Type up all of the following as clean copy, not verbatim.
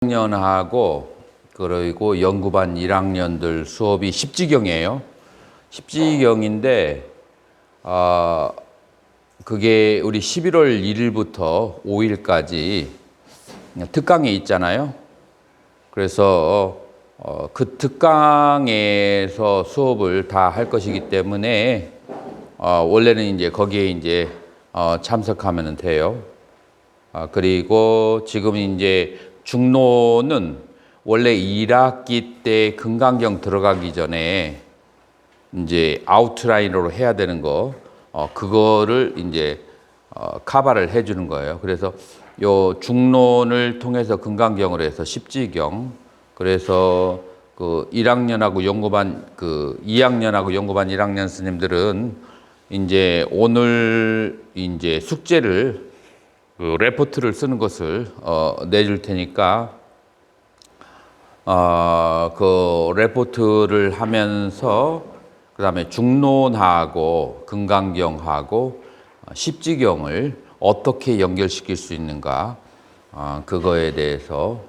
1학년하고 그리고 연구반 1학년들 수업이 십지경이에요. 십지경인데 그게 우리 11월 1일부터 5일까지 특강에 있잖아요. 그래서 그 특강에서 수업을 다 할 것이기 때문에 원래는 이제 거기에 이제 참석하면 돼요. 그리고 지금 이제 중노는 원래 1학기 때 금강경 들어가기 전에 이제 아웃라인으로 해야 되는 거, 그거를 이제 카바를 해주는 거예요. 그래서 요 중론을 통해서 금강경을 해서 십지경, 그래서 그 1학년하고 연구반, 그 2학년하고 연구반 1학년 스님들은 이제 오늘 이제 숙제를 그 레포트를 쓰는 것을 내줄 테니까 그 레포트를 하면서 그 다음에 중론하고 금강경하고 십지경을 어떻게 연결시킬 수 있는가, 그거에 대해서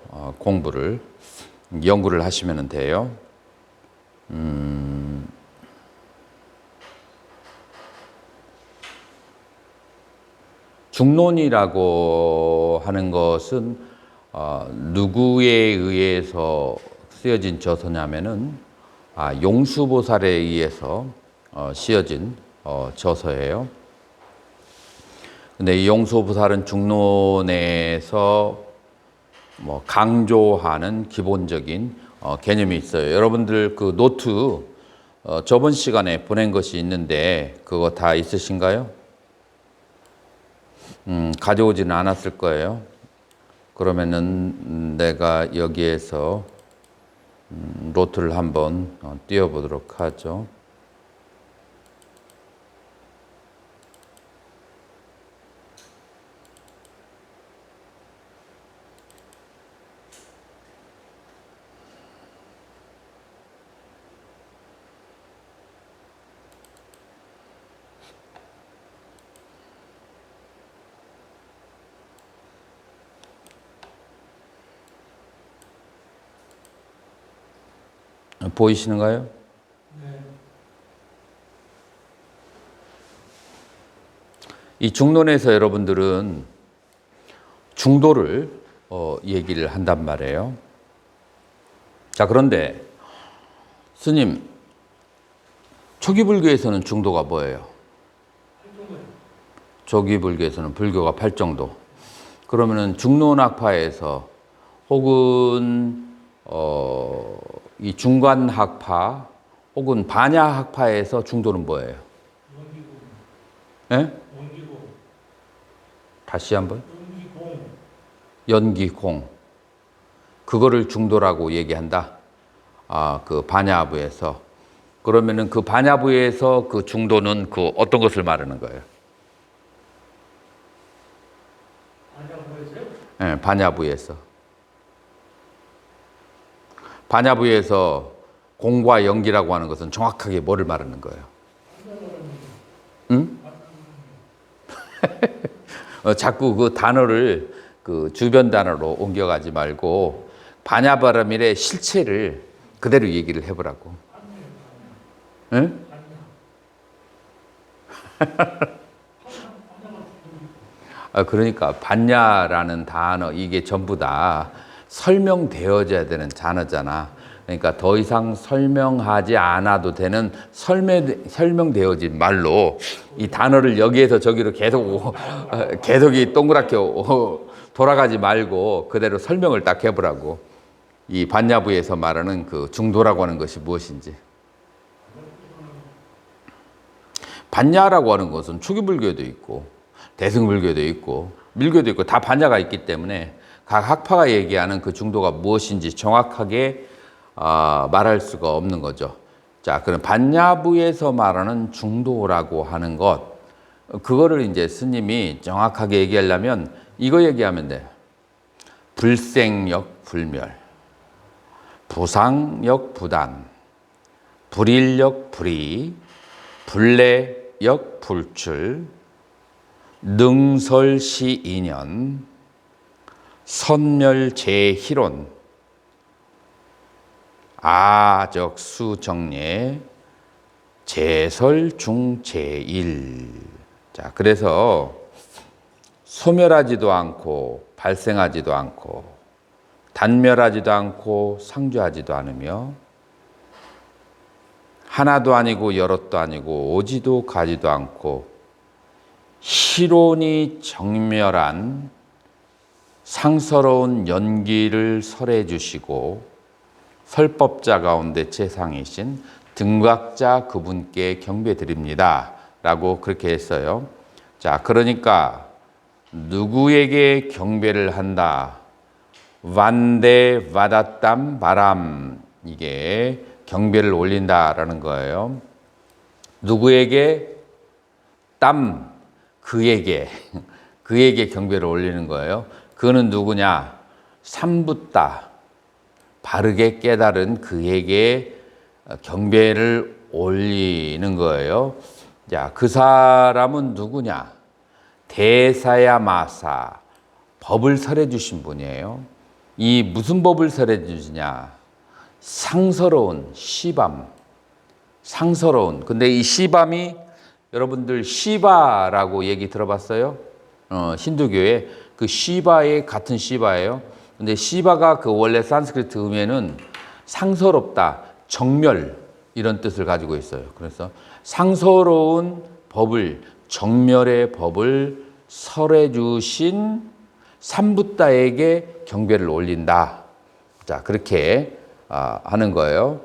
연구를 하시면 돼요. 중론이라고 하는 것은 누구에 의해서 쓰여진 저서냐면은 용수보살에 의해서 쓰여진 저서예요. 근데 이 용수보살은 중론에서 뭐 강조하는 기본적인 개념이 있어요. 여러분들 그 노트 저번 시간에 보낸 것이 있는데 그거 다 있으신가요? 가져오지는 않았을 거예요. 그러면은 내가 여기에서 노트를 한번 띄워보도록 하죠. 보이시는가요? 네. 이 중론에서 여러분들은 중도를 얘기를 한단 말이에요. 자, 그런데 스님, 초기불교에서는 중도가 뭐예요? 초기불교에서는 불교가 8정도. 그러면은 중론학파에서 혹은 이 중관학파 혹은 반야학파에서 중도는 뭐예요? 예? 다시 한번. 연기공. 그거를 중도라고 얘기한다. 그 반야부에서. 그러면은 그 반야부에서 그 중도는 그 어떤 것을 말하는 거예요? 예, 반야부에서. 반야부에서 공과 연기라고 하는 것은 정확하게 뭐를 말하는 거예요? 응? 자꾸 그 단어를 그 주변 단어로 옮겨가지 말고 반야바라밀의 실체를 그대로 얘기를 해보라고. 응? 그러니까 반야라는 단어 이게 전부 다 설명되어져야 되는 단어잖아. 그러니까 더 이상 설명하지 않아도 되는 설명되어진 말로 이 단어를 여기에서 저기로 계속이 동그랗게 돌아가지 말고 그대로 설명을 딱 해보라고. 이 반야부에서 말하는 그 중도라고 하는 것이 무엇인지. 반야라고 하는 것은 초기불교도 있고 대승불교도 있고 밀교도 있고 다 반야가 있기 때문에 각 학파가 얘기하는 그 중도가 무엇인지 정확하게 말할 수가 없는 거죠. 자, 그럼 반야부에서 말하는 중도라고 하는 것, 그거를 이제 스님이 정확하게 얘기하려면 이거 얘기하면 돼요. 불생역 불멸, 부상역 부단, 불일역 불이, 불례역 불출, 능설시 인연, 선멸제희론 아적수정례 제설중제일. 자, 그래서 소멸하지도 않고 발생하지도 않고 단멸하지도 않고 상주하지도 않으며 하나도 아니고 여럿도 아니고 오지도 가지도 않고 희론이 정멸한 상서로운 연기를 설해 주시고 설법자 가운데 최상이신 등각자 그분께 경배드립니다 라고 그렇게 했어요. 자, 그러니까 누구에게 경배를 한다? 완대 와다땀 바람, 이게 경배를 올린다라는 거예요. 누구에게? 땀, 그에게 경배를 올리는 거예요. 그는 누구냐? 삼붓다, 바르게 깨달은 그에게 경배를 올리는 거예요. 자, 그 사람은 누구냐? 대사야 마사, 법을 설해 주신 분이에요. 이 무슨 법을 설해 주시냐? 상서로운 시밤, 상서로운. 근데 이 시밤이 여러분들 시바라고 얘기 들어봤어요? 힌두교에 그 시바의 같은 시바예요. 근데 시바가 그 원래 산스크리트 의미에는 상서롭다, 정멸 이런 뜻을 가지고 있어요. 그래서 상서로운 법을, 정멸의 법을 설해 주신 삼붓다에게 경배를 올린다. 자, 그렇게 하는 거예요.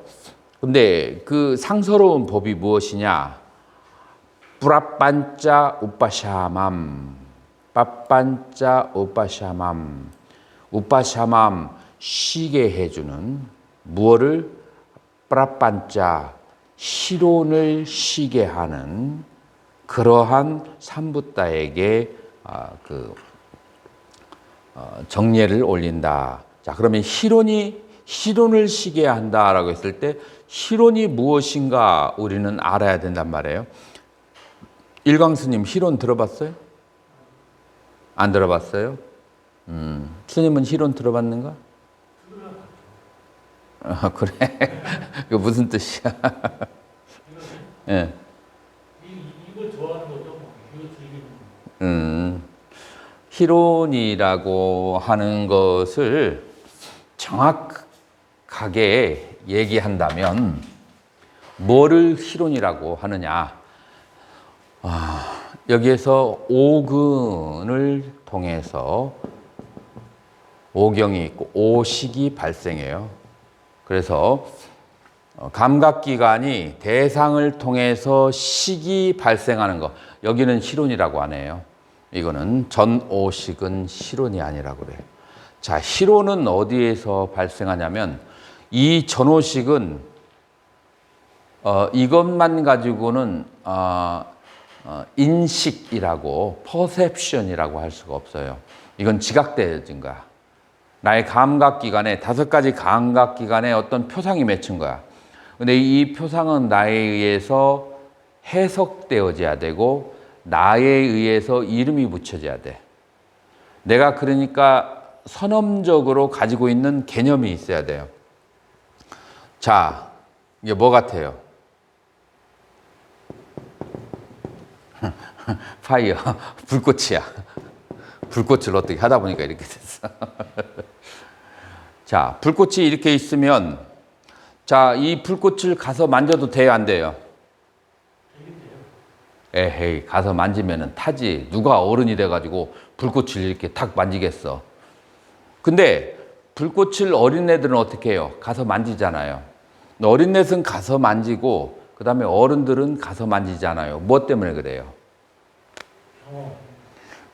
근데 그 상서로운 법이 무엇이냐? 뿌라빤짜 우빠샤맘, 빠빤짜 우빠샤맘, 우빠샤맘 쉬게 해주는, 무엇을? 뿌라빤짜 희론을 쉬게 하는 그러한 삼붓다에게 정례를 올린다. 자, 그러면 희론을 쉬게 한다라고 했을 때 희론이 무엇인가 우리는 알아야 된단 말이에요. 일광스님 희론 들어봤어요? 안 들어봤어요? 스님은 희론 들어봤는가? 그래. 이거 무슨 뜻이야? 예. 이걸 좋아하는 거죠. 이거 즐기는. 희론이라고 하는 것을 정확하게 얘기한다면 뭐를 희론이라고 하느냐? 여기에서 오근을 통해서 오경이 있고 오식이 발생해요. 그래서 감각기관이 대상을 통해서 식이 발생하는 것, 여기는 희론이라고 안 해요. 이거는 전오식은 희론이 아니라고 그래요. 자, 희론은 어디에서 발생하냐면 이 전오식은 이것만 가지고는 인식이라고, 퍼셉션이라고 할 수가 없어요. 이건 지각되어진 거야. 나의 감각기관에, 5가지 감각기관에 어떤 표상이 맺힌 거야. 근데 이 표상은 나에 의해서 해석되어져야 되고 나에 의해서 이름이 붙여져야 돼. 내가 그러니까 선언적으로 가지고 있는 개념이 있어야 돼요. 자, 이게 뭐 같아요? 파이어, 불꽃이야. 불꽃을 어떻게 하다 보니까 이렇게 됐어. 자, 불꽃이 이렇게 있으면, 자, 이 불꽃을 가서 만져도 돼요, 안 돼요? 에헤이, 가서 만지면 타지. 누가 어른이 돼가지고 불꽃을 이렇게 탁 만지겠어. 근데 불꽃을 어린애들은 어떻게 해요? 가서 만지잖아요. 어린애는 가서 만지고, 그 다음에 어른들은 가서 만지잖아요. 뭐 때문에 그래요?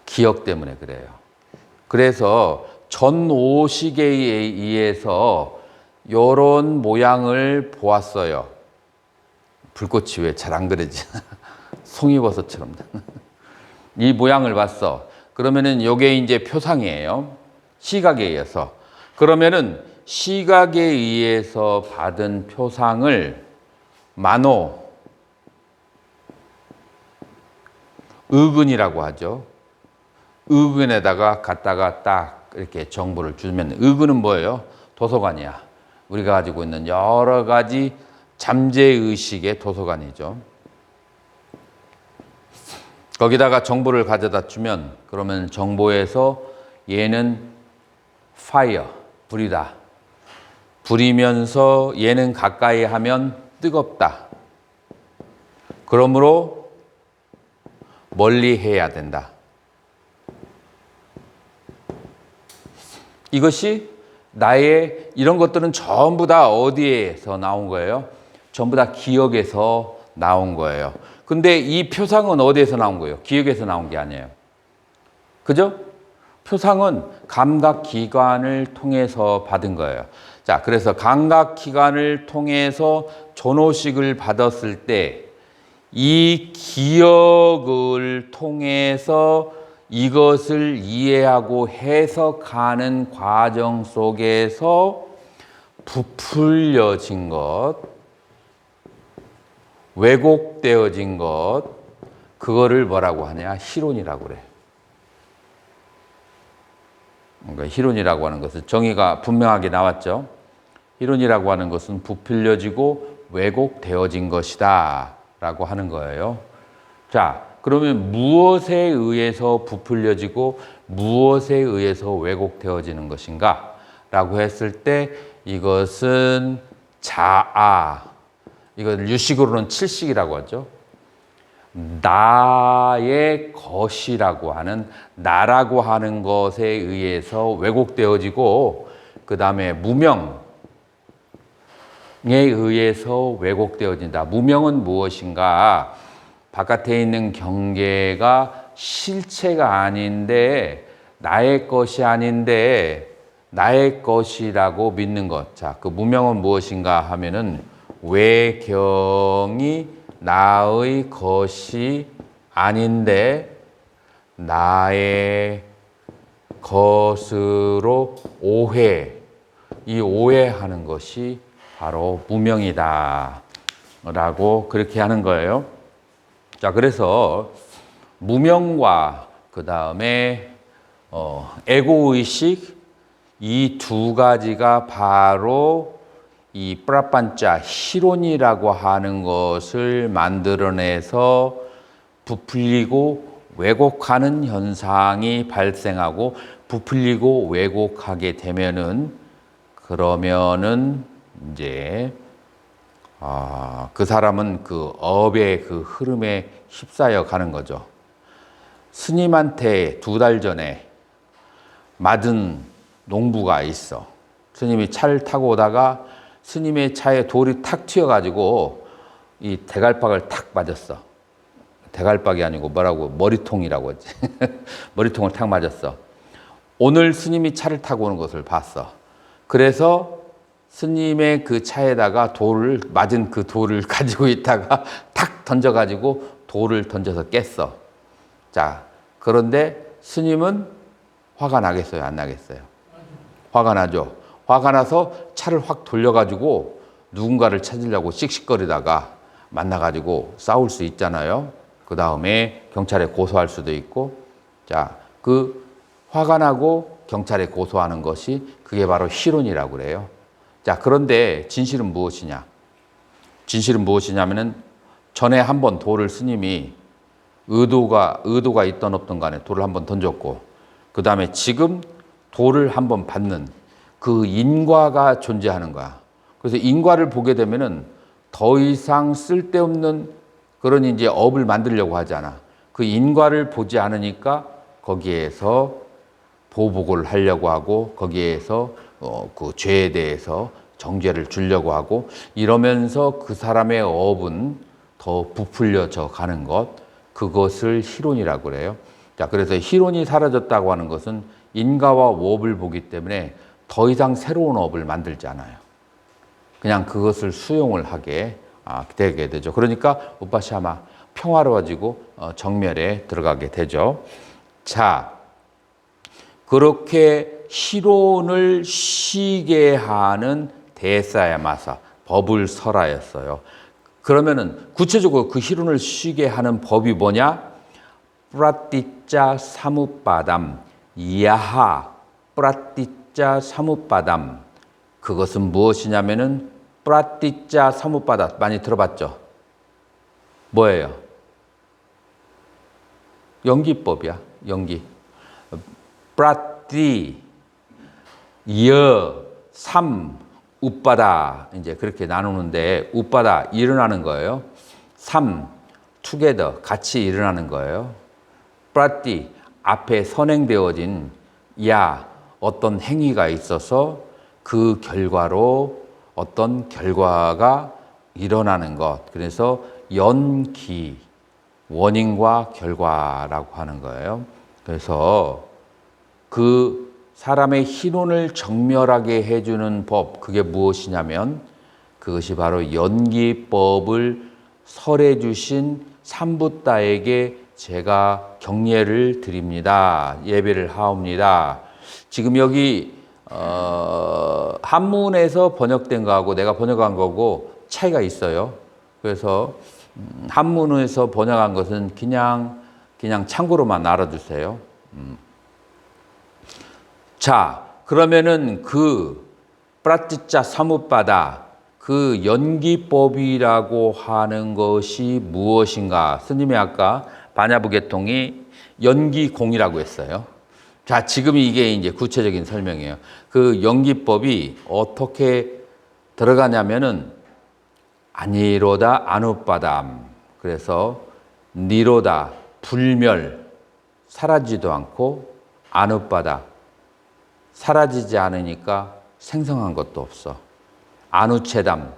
기억 때문에 그래요. 그래서 전오식에 의해서 요런 모양을 보았어요. 불꽃이 왜 잘 안 그러지? 송이버섯처럼. 이 모양을 봤어. 그러면은 요게 이제 표상이에요. 시각에 의해서. 그러면은 시각에 의해서 받은 표상을 만호, 의근이라고 하죠. 의근에다가 갖다가 딱 이렇게 정보를 주면 의근은 뭐예요? 도서관이야. 우리가 가지고 있는 여러 가지 잠재의식의 도서관이죠. 거기다가 정보를 가져다 주면 그러면 정보에서 얘는 fire, 불이다. 불이면서 얘는 가까이 하면 뜨겁다. 그러므로 멀리 해야 된다. 이것이 나의 이런 것들은 전부 다 어디에서 나온 거예요? 전부 다 기억에서 나온 거예요. 근데 이 표상은 어디에서 나온 거예요? 기억에서 나온 게 아니에요. 그죠? 표상은 감각기관을 통해서 받은 거예요. 자, 그래서 감각기관을 통해서 전호식을 받았을 때 이 기억을 통해서 이것을 이해하고 해석하는 과정 속에서 부풀려진 것, 왜곡되어진 것, 그거를 뭐라고 하냐? 희론이라고 그래요. 그러니까 희론이라고 하는 것은 정의가 분명하게 나왔죠. 희론이라고 하는 것은 부풀려지고 왜곡되어진 것이다 라고 하는 거예요. 자, 그러면 무엇에 의해서 부풀려지고 무엇에 의해서 왜곡되어지는 것인가 라고 했을 때 이것은 자아, 이걸 유식으로는 칠식이라고 하죠. 나의 것이라고 하는, 나라고 하는 것에 의해서 왜곡되어지고 그 다음에 무명에 의해서 왜곡되어진다. 무명은 무엇인가? 바깥에 있는 경계가 실체가 아닌데 나의 것이 아닌데 나의 것이라고 믿는 것. 자, 그 무명은 무엇인가 하면은 외경이 나의 것이 아닌데 나의 것으로 이 오해하는 것이 바로 무명이다 라고 그렇게 하는 거예요. 자, 그래서 무명과 그 다음에 에고의식, 이 두 가지가 바로 이 프라판자 희론이라고 하는 것을 만들어내서 부풀리고 왜곡하는 현상이 발생하고 부풀리고 왜곡하게 되면은 그러면은 이제 그 사람은 그 업의 그 흐름에 휩싸여 가는 거죠. 스님한테 2달 전에 맞은 농부가 있어. 스님이 차를 타고 오다가 스님의 차에 돌이 탁 튀어가지고 이 대갈박을 탁 맞았어. 대갈박이 아니고 뭐라고 머리통이라고 했지. 머리통을 탁 맞았어. 오늘 스님이 차를 타고 오는 것을 봤어. 그래서 스님의 그 차에다가 맞은 그 돌을 가지고 있다가 탁 던져가지고 돌을 던져서 깼어. 자, 그런데 스님은 화가 나겠어요? 안 나겠어요? 화가 나죠. 화가 나서 차를 확 돌려가지고 누군가를 찾으려고 씩씩거리다가 만나가지고 싸울 수 있잖아요. 그 다음에 경찰에 고소할 수도 있고. 자, 그 화가 나고 경찰에 고소하는 것이 그게 바로 희론이라고 그래요. 자, 그런데 진실은 무엇이냐? 진실은 무엇이냐면은 전에 한번 돌을 스님이 의도가 있던 없던 간에 돌을 한번 던졌고 그 다음에 지금 돌을 한번 받는 그 인과가 존재하는 거야. 그래서 인과를 보게 되면은 더 이상 쓸데없는 그런 이제 업을 만들려고 하잖아. 그 인과를 보지 않으니까 거기에서 보복을 하려고 하고 거기에서 그 죄에 대해서 정죄를 주려고 하고 이러면서 그 사람의 업은 더 부풀려져 가는 것, 그것을 희론이라고 그래요. 자, 그래서 희론이 사라졌다고 하는 것은 인과와 업을 보기 때문에 더 이상 새로운 업을 만들지 않아요. 그냥 그것을 수용을 하게 되게 되죠. 그러니까 우파샤마 평화로워지고 정멸에 들어가게 되죠. 자, 그렇게 희론을 쉬게 하는 대사야마사, 법을 설하였어요. 그러면은 구체적으로 그 희론을 쉬게 하는 법이 뭐냐? 프라티짜 사무빠담 야하 프라티짜 사무빠담. 그것은 무엇이냐면은 프라티짜 사무빠다 많이 들어봤죠? 뭐예요? 연기법이야. 연기. 프라티 여, 삼, 우빠다 이제 그렇게 나누는데 우빠다 일어나는 거예요. 삼, 투게더 같이 일어나는 거예요. 프라티 앞에 선행되어진 야 어떤 행위가 있어서 그 결과로 어떤 결과가 일어나는 것. 그래서 연기 원인과 결과라고 하는 거예요. 그래서 그 사람의 희론을 정멸하게 해주는 법, 그게 무엇이냐면 그것이 바로 연기법을 설해 주신 삼부따에게 제가 경례를 드립니다. 예배를 하옵니다. 지금 여기 한문에서 번역된 거하고 내가 번역한 거고 차이가 있어요. 그래서 한문에서 번역한 것은 그냥 참고로만 알아두세요. 자, 그러면은 그 프라티짜 사무빠다 그 연기법이라고 하는 것이 무엇인가? 스님이 아까 반야부 계통이 연기공이라고 했어요. 자, 지금 이게 이제 구체적인 설명이에요. 그 연기법이 어떻게 들어가냐면은 아니로다 아누빠담. 그래서 니로다 불멸 사라지도 않고 아누빠다 사라지지 않으니까 생성한 것도 없어. 아누체담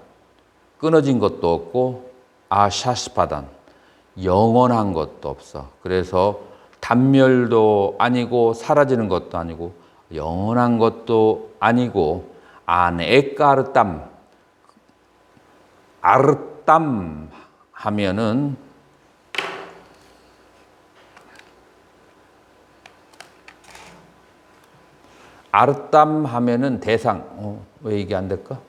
끊어진 것도 없고 아샤스파단 영원한 것도 없어. 그래서 단멸도 아니고 사라지는 것도 아니고 영원한 것도 아니고 안에까르땀 아르땀 하면은 아르땀 하면은 대상. 왜 이게 안 될까?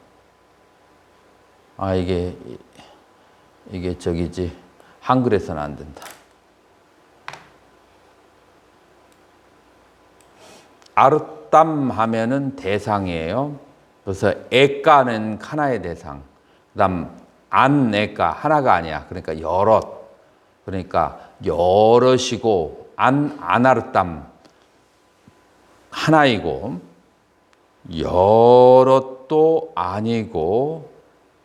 아, 이게 저기지. 한글에서는 안 된다. 아르땀 하면은 대상이에요. 그래서 에까는 하나의 대상. 그다음 안에까 하나가 아니야. 그러니까 여럿. 그러니까 여럿이고 안아르땀 하나이고 여럿도 아니고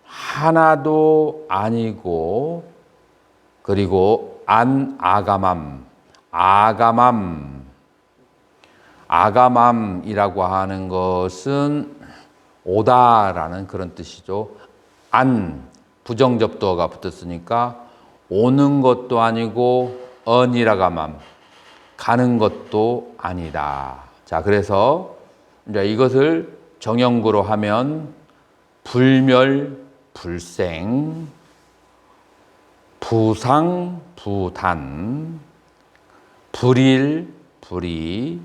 하나도 아니고 그리고 아가맘이라고 하는 것은 오다라는 그런 뜻이죠. 부정접두어가 붙었으니까 오는 것도 아니고 언이라가맘 가는 것도 아니다. 자, 그래서 이제 이것을 정형구로 하면 불멸, 불생, 부상, 부단, 불일, 불이,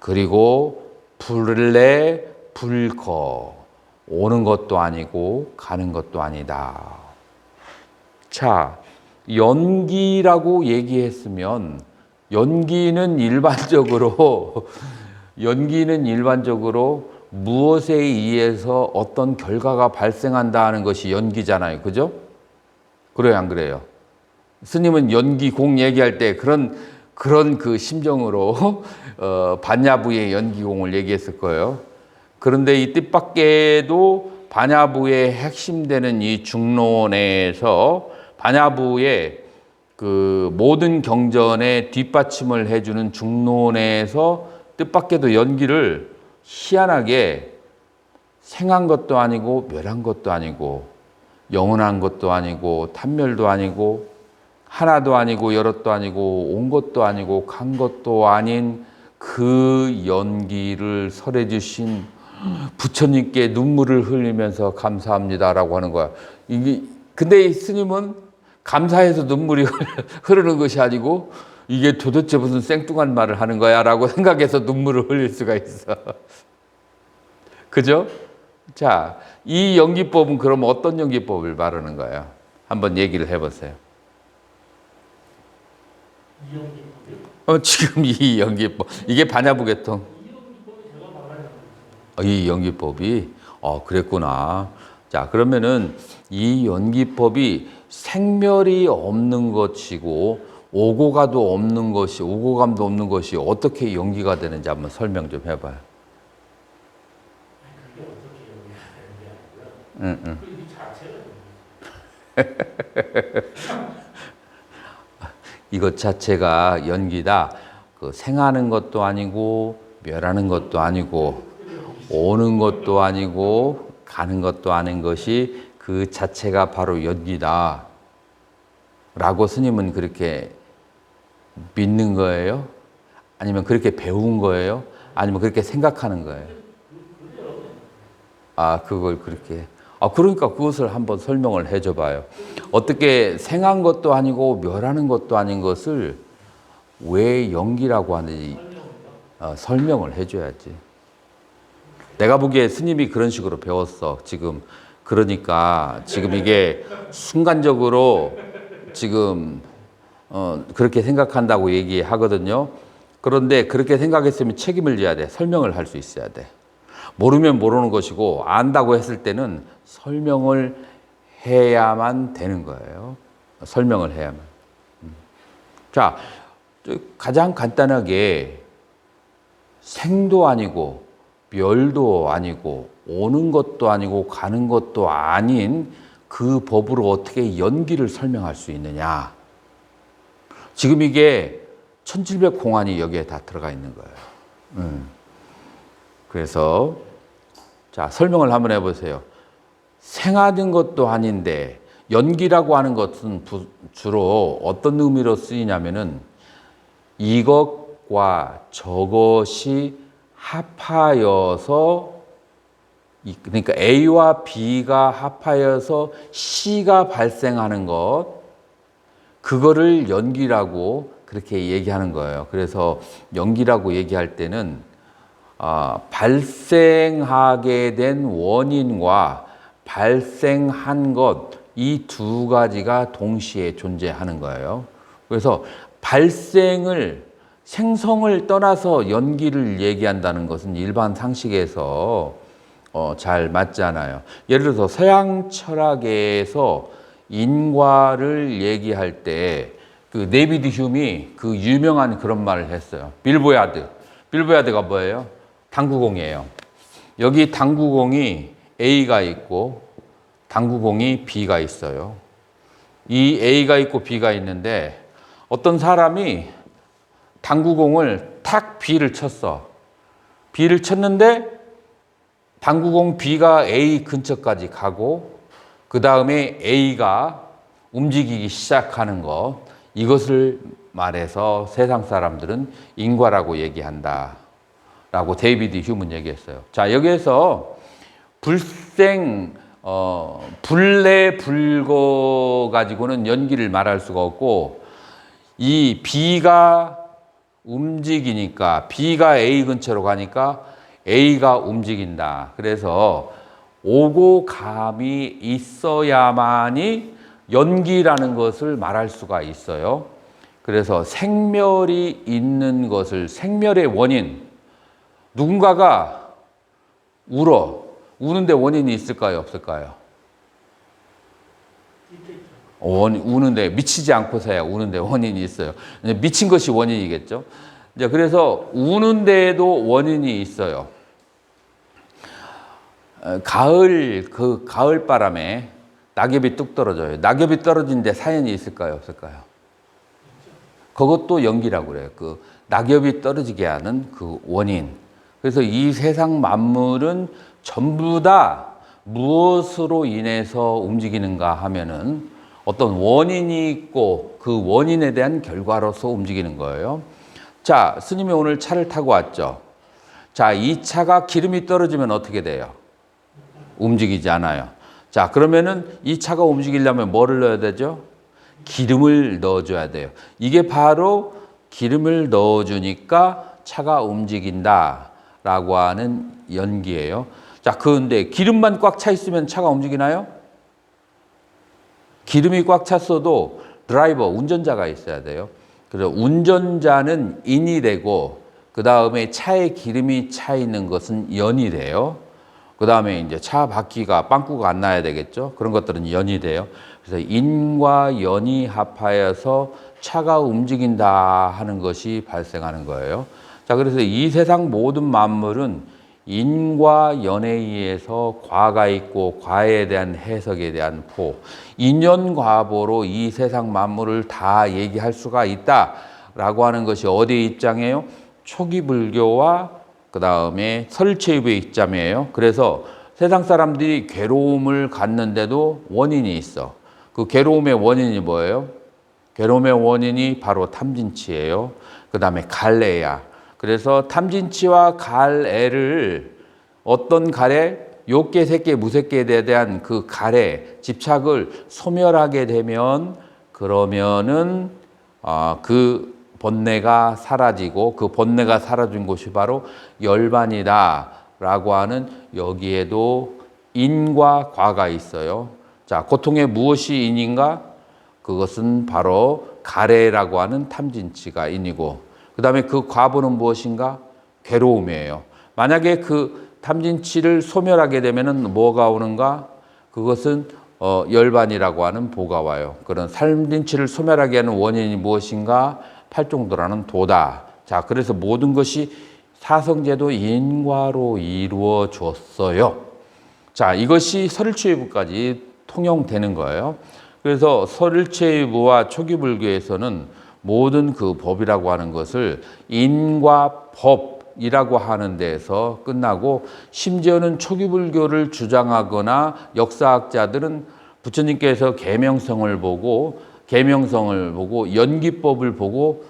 그리고 불래, 불거. 오는 것도 아니고 가는 것도 아니다. 자, 연기라고 얘기했으면 연기는 일반적으로 무엇에 의해서 어떤 결과가 발생한다는 것이 연기잖아요. 그죠? 그래요, 안 그래요? 스님은 연기공 얘기할 때 그런 그 심정으로 반야부의 연기공을 얘기했을 거예요. 그런데 이 뜻밖에도 반야부의 핵심되는 이 중론에서 반야부의 그 모든 경전에 뒷받침을 해주는 중론에서 뜻밖에도 연기를 희한하게 생한 것도 아니고 멸한 것도 아니고 영원한 것도 아니고 탄멸도 아니고 하나도 아니고 여럿도 아니고 온 것도 아니고 간 것도 아닌 그 연기를 설해 주신 부처님께 눈물을 흘리면서 감사합니다라고 하는 거야. 근데 이 스님은 감사해서 눈물이 흐르는 것이 아니고 이게 도대체 무슨 생뚱한 말을 하는 거야 라고 생각해서 눈물을 흘릴 수가 있어. 그죠? 자, 이 연기법은 그럼 어떤 연기법을 말하는 거예요? 한번 얘기를 해보세요. 이 연기법이요? 지금 이 연기법. 이게 반야부 계통. 이 연기법이 이 연기법이 그랬구나. 자, 그러면은 이 연기법이 생멸이 없는 것이고 오고 가도 없는 것이 오고 감도 없는 것이 어떻게 연기가 되는지 한번 설명 좀 해봐요. 그게 어떻게 연기가 되는 게 아니고요. 응. 그 자체가 이것 자체가 연기다. 그 생하는 것도 아니고 멸하는 것도 아니고 오는 것도 아니고 가는 것도 아닌 것이 그 자체가 바로 연기다. 라고 스님은 그렇게 믿는 거예요? 아니면 그렇게 배운 거예요? 아니면 그렇게 생각하는 거예요? 그걸 그렇게. 그러니까 그것을 한번 설명을 해줘 봐요. 어떻게 생한 것도 아니고 멸하는 것도 아닌 것을 왜 연기라고 하는지 설명을 해줘야지. 내가 보기에 스님이 그런 식으로 배웠어, 지금. 그러니까 지금 이게 순간적으로 지금 그렇게 생각한다고 얘기하거든요. 그런데 그렇게 생각했으면 책임을 져야 돼. 설명을 할 수 있어야 돼. 모르면 모르는 것이고 안다고 했을 때는 설명을 해야만 되는 거예요. 설명을 해야만. 자, 가장 간단하게 생도 아니고 멸도 아니고 오는 것도 아니고 가는 것도 아닌 그 법으로 어떻게 연기를 설명할 수 있느냐. 지금 이게 1700 공안이 여기에 다 들어가 있는 거예요. 그래서 자, 설명을 한번 해보세요. 생하는 것도 아닌데 연기라고 하는 것은 주로 어떤 의미로 쓰이냐면은 이것과 저것이 합하여서 그러니까 A와 B가 합하여서 C가 발생하는 것, 그거를 연기라고 그렇게 얘기하는 거예요. 그래서 연기라고 얘기할 때는 발생하게 된 원인과 발생한 것, 이 두 가지가 동시에 존재하는 거예요. 그래서 생성을 떠나서 연기를 얘기한다는 것은 일반 상식에서 잘 맞지 않아요. 예를 들어서 서양 철학에서 인과를 얘기할 때 그 데이비드 휴미 그 유명한 그런 말을 했어요. 빌보야드가 뭐예요? 당구공이에요. 여기 당구공이 A가 있고 당구공이 B가 있어요. 이 A가 있고 B가 있는데 어떤 사람이 당구공을 탁 B를 쳤어. B를 쳤는데 당구공 B가 A 근처까지 가고 그 다음에 A가 움직이기 시작하는 것, 이것을 말해서 세상 사람들은 인과라고 얘기한다 라고 데이비드 휴먼 얘기했어요. 자, 여기에서 불내불거 가지고는 연기를 말할 수가 없고, 이 B가 움직이니까 B가 A 근처로 가니까 A가 움직인다. 그래서 오고 감이 있어야만이 연기라는 것을 말할 수가 있어요. 그래서 생멸이 있는 것을, 생멸의 원인, 누군가가 우는데 원인이 있을까요, 없을까요? 우는데, 미치지 않고서야 우는데 원인이 있어요. 미친 것이 원인이겠죠. 그래서 우는데도 원인이 있어요. 가을 바람에 낙엽이 뚝 떨어져요. 낙엽이 떨어지는데 사연이 있을까요, 없을까요? 그것도 연기라고 그래요. 그 낙엽이 떨어지게 하는 그 원인. 그래서 이 세상 만물은 전부 다 무엇으로 인해서 움직이는가 하면은 어떤 원인이 있고 그 원인에 대한 결과로서 움직이는 거예요. 자, 스님이 오늘 차를 타고 왔죠. 자, 이 차가 기름이 떨어지면 어떻게 돼요? 움직이지 않아요. 자, 그러면은 이 차가 움직이려면 뭐를 넣어야 되죠? 기름을 넣어줘야 돼요. 이게 바로 기름을 넣어주니까 차가 움직인다라고 하는 연기예요. 자, 그런데 기름만 꽉 차 있으면 차가 움직이나요? 기름이 꽉 찼어도 운전자가 있어야 돼요. 그래서 운전자는 인이 되고 그 다음에 차에 기름이 차 있는 것은 연이 돼요. 그 다음에 이제 차 바퀴가 빵꾸가 안 나야 되겠죠. 그런 것들은 연이 돼요. 그래서 인과 연이 합하여서 차가 움직인다 하는 것이 발생하는 거예요. 자, 그래서 이 세상 모든 만물은 인과 연에 의해서 과가 있고 과에 대한 해석에 대한 보, 인연과보로 이 세상 만물을 다 얘기할 수가 있다라고 하는 것이 어디의 입장이에요? 초기 불교와 그 다음에 설체유의 입장이에요. 그래서 세상 사람들이 괴로움을 갖는데도 원인이 있어. 그 괴로움의 원인이 뭐예요? 괴로움의 원인이 바로 탐진치예요. 그 다음에 갈래야. 그래서 탐진치와 갈애를 어떤 갈애? 욕계, 색계, 무색계에 대한 그 갈애, 집착을 소멸하게 되면 그러면은 그 번뇌가 사라지고 그 번뇌가 사라진 곳이 바로 열반이다라고 하는 여기에도 인과 과가 있어요. 자, 고통의 무엇이 인인가? 그것은 바로 가래라고 하는 탐진치가 인이고 그 다음에 그 과보는 무엇인가? 괴로움이에요. 만약에 그 탐진치를 소멸하게 되면은 뭐가 오는가? 그것은 열반이라고 하는 보가 와요. 그런 탐진치를 소멸하게 하는 원인이 무엇인가? 팔종도라는 도다. 자, 그래서 모든 것이 사성제도 인과로 이루어졌어요. 자, 이것이 설일체유부까지 통용되는 거예요. 그래서 설일체유부와 초기불교에서는 모든 그 법이라고 하는 것을 인과 법이라고 하는 데에서 끝나고 심지어는 초기불교를 주장하거나 역사학자들은 부처님께서 계명성을 보고 연기법을 보고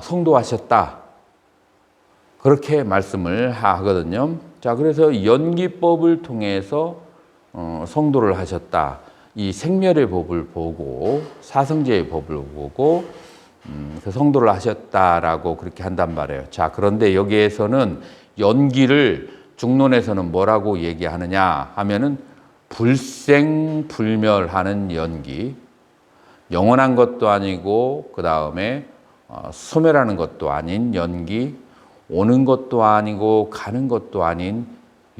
성도하셨다. 그렇게 말씀을 하거든요. 자, 그래서 연기법을 통해서 성도를 하셨다. 이 생멸의 법을 보고 사성제의 법을 보고 그 성도를 하셨다라고 그렇게 한단 말이에요. 자, 그런데 여기에서는 연기를 중론에서는 뭐라고 얘기하느냐 하면은 불생불멸하는 연기. 영원한 것도 아니고 그 다음에 소멸하는 것도 아닌 연기, 오는 것도 아니고 가는 것도 아닌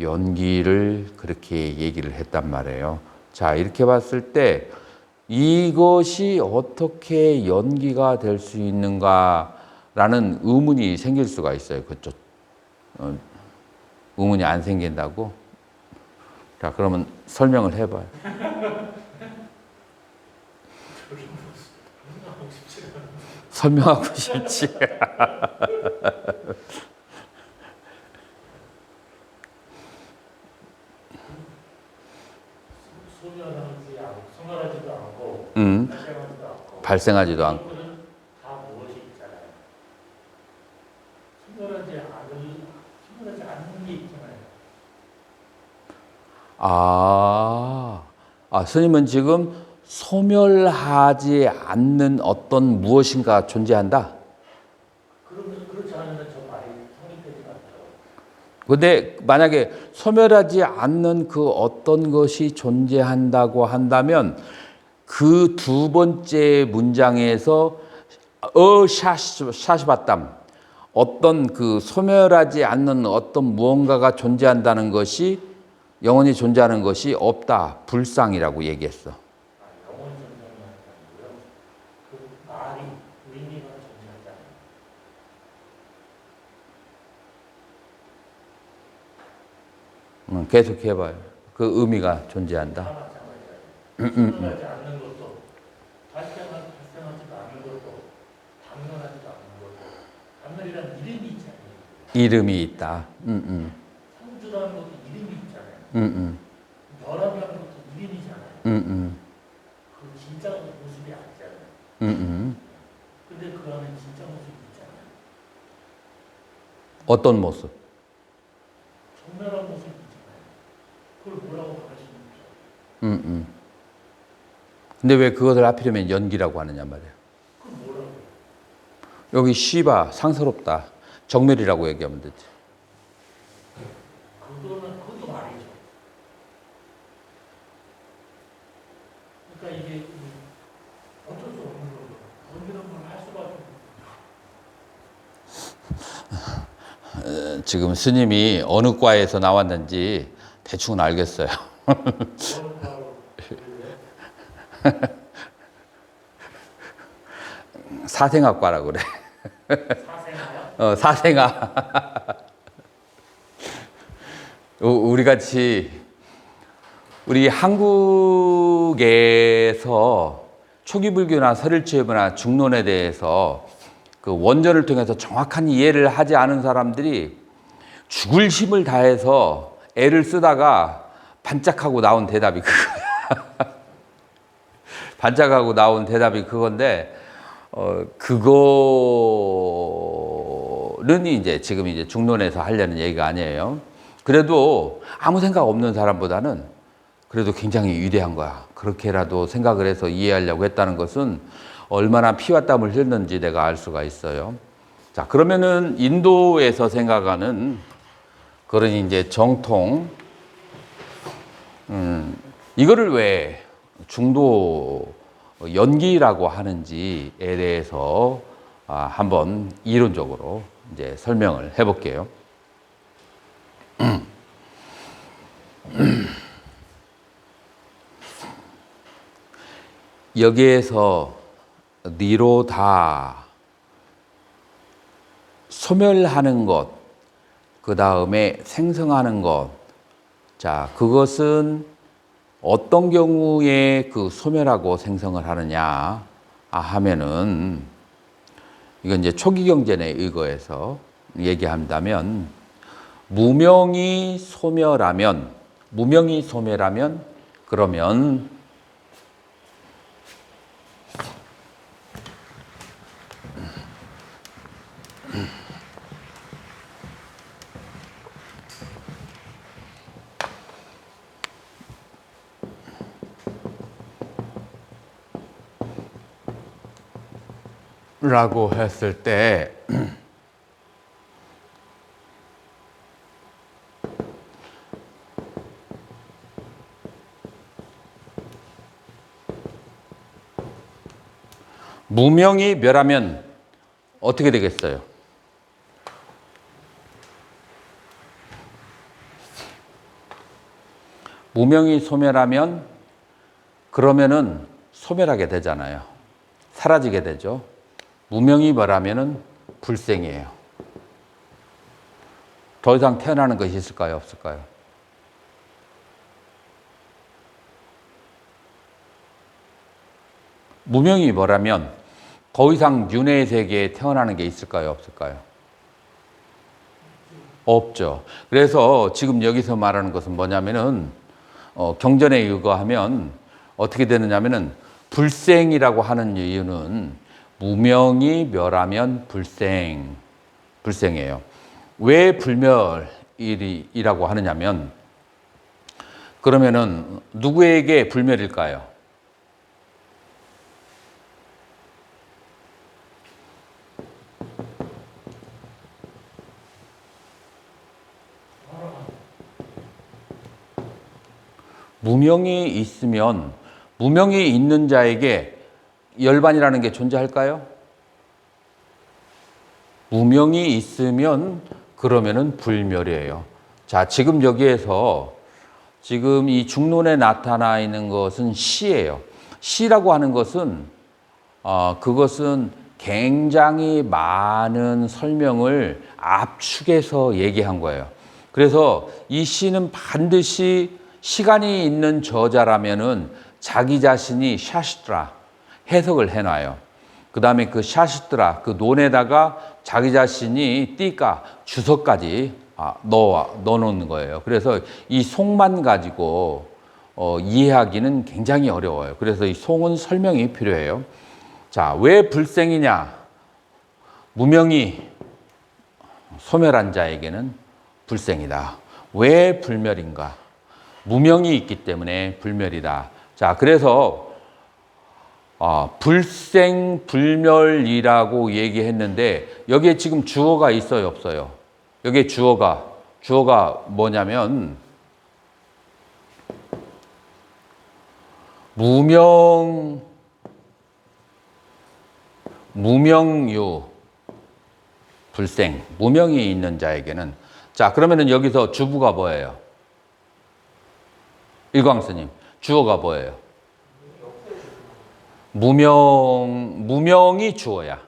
연기를 그렇게 얘기를 했단 말이에요. 자, 이렇게 봤을 때 이것이 어떻게 연기가 될 수 있는가라는 의문이 생길 수가 있어요. 그쪽 의문이 안 생긴다고? 자, 그러면 설명을 해봐요. 설명하고 싶지. 소멸하지도 않고 발생하지도 않고. 그것은 다 무엇이 있잖아요. 소멸하지 않는 게 있잖아요. 스님은 지금 소멸하지 않는 어떤 무엇인가 존재한다? 그렇지 않으면 저 말이 성립되지가 않죠. 근데 만약에 소멸하지 않는 그 어떤 것이 존재한다고 한다면 그 두 번째 문장에서 샤시바땀 어떤 그 소멸하지 않는 어떤 무언가가 존재한다는 것이 영원히 존재하는 것이 없다. 불상이라고 얘기했어. 영원 존재하는 게 아니고요. 그 말이 의미가 존재하잖아요. 계속 해봐요. 그 의미가 존재한다. 소멸하지 않는 것도 발생하지도 않는 것도 당연하지도 않는 것도 당연이라는 이름이 있잖아요. 이름이 있다. 상주라는 것도 이름이 있잖아요. 벼락이라는 것도 이름이잖아요. 그 진짜 모습이 아니잖아요. 근데 그 안에 진짜 모습이 있잖아요. 어떤 모습? 정멸한 모습이 있잖아요. 그걸 뭐라고 말할 수 없죠. 근데 왜 그것을 하필이면 연기라고 하느냐 말이에요. 그건 뭐라고 해요? 여기 시바 상스럽다. 정멸이라고 얘기하면 되지. 그것도 말이죠. 그러니까 이게 어쩔 수 없는 거죠. 연기라는 걸 할 수밖에 없는 지금 스님이 어느 과에서 나왔는지 대충은 알겠어요. 사생학과라고 그래. 사생아요? 사생학. 우리 같이 우리 한국에서 초기 불교나 설일체험이나 중론에 대해서 그 원전을 통해서 정확한 이해를 하지 않은 사람들이 죽을 힘을 다해서 애를 쓰다가 반짝하고 나온 대답이 그거야. 반짝하고 나온 대답이 그건데, 그거는 이제 지금 이제 중론에서 하려는 얘기가 아니에요. 그래도 아무 생각 없는 사람보다는 그래도 굉장히 위대한 거야. 그렇게라도 생각을 해서 이해하려고 했다는 것은 얼마나 피와 땀을 흘렸는지 내가 알 수가 있어요. 자, 그러면은 인도에서 생각하는 그런 이제 정통, 이거를 왜 중도 연기라고 하는지에 대해서 한번 이론적으로 이제 설명을 해볼게요. 여기에서 니로다, 소멸하는 것, 그 다음에 생성하는 것. 자, 그것은 어떤 경우에 그 소멸하고 생성을 하느냐 하면은, 이건 이제 초기 경전에 의거해서 얘기한다면, 무명이 소멸하면, 그러면 라고 했을 때 무명이 멸하면 어떻게 되겠어요? 무명이 소멸하면 그러면은 소멸하게 되잖아요. 사라지게 되죠. 무명이 멸하면은 불생이에요. 더 이상 태어나는 것이 있을까요? 없을까요? 무명이 멸하면 더 이상 윤회의 세계에 태어나는 게 있을까요? 없을까요? 없죠. 그래서 지금 여기서 말하는 것은 뭐냐면은 경전에 의거하면 어떻게 되느냐면은 불생이라고 하는 이유는 무명이 멸하면 불생이에요. 왜 불멸이라고 하느냐면, 그러면은 누구에게 불멸일까요? 무명이 있으면, 무명이 있는 자에게 열반이라는 게 존재할까요? 무명이 있으면 그러면은 불멸이에요. 자, 지금 여기에서 지금 이 중론에 나타나 있는 것은 시예요. 시라고 하는 것은 그것은 굉장히 많은 설명을 압축해서 얘기한 거예요. 그래서 이 시는 반드시 시간이 있는 저자라면은 자기 자신이 샤시트라 해석을 해놔요. 그 다음에 그 샤시트라 그 논에다가 자기 자신이 띠까 주석까지 넣어놓는 거예요. 그래서 이 송만 가지고 이해하기는 굉장히 어려워요. 그래서 이 송은 설명이 필요해요. 자, 왜 불생이냐? 무명이 소멸한 자에게는 불생이다. 왜 불멸인가? 무명이 있기 때문에 불멸이다. 자, 그래서 불생 불멸이라고 얘기했는데 여기에 지금 주어가 있어요, 없어요? 여기에 주어가 뭐냐면 무명유 불생, 무명이 있는 자에게는 자, 그러면은 여기서 주부가 뭐예요? 일광스님, 주어가 뭐예요? 무명이 주어야.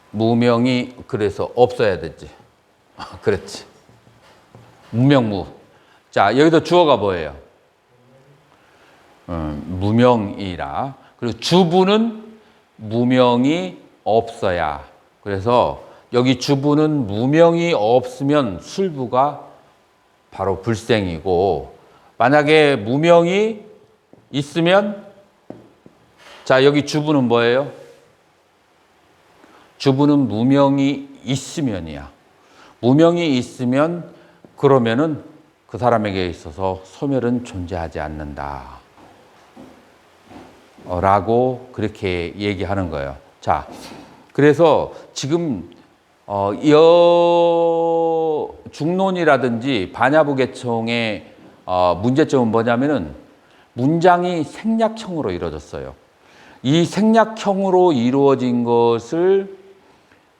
무명이 그래서 없어야 되지. 그렇지. 무명무. 자, 여기서 주어가 뭐예요? 무명이라. 그리고 주부는 무명이 없어야. 그래서 여기 주부는 무명이 없으면 술부가 바로 불생이고, 만약에 무명이 있으면, 자, 여기 주부는 뭐예요? 주부는 무명이 있으면이야. 무명이 있으면 그러면은 그 사람에게 있어서 소멸은 존재하지 않는다. 라고 그렇게 얘기하는 거예요. 자, 그래서 지금 중론이라든지 반야부계통의 문제점은 뭐냐면은 문장이 생략형으로 이루어졌어요. 이 생략형으로 이루어진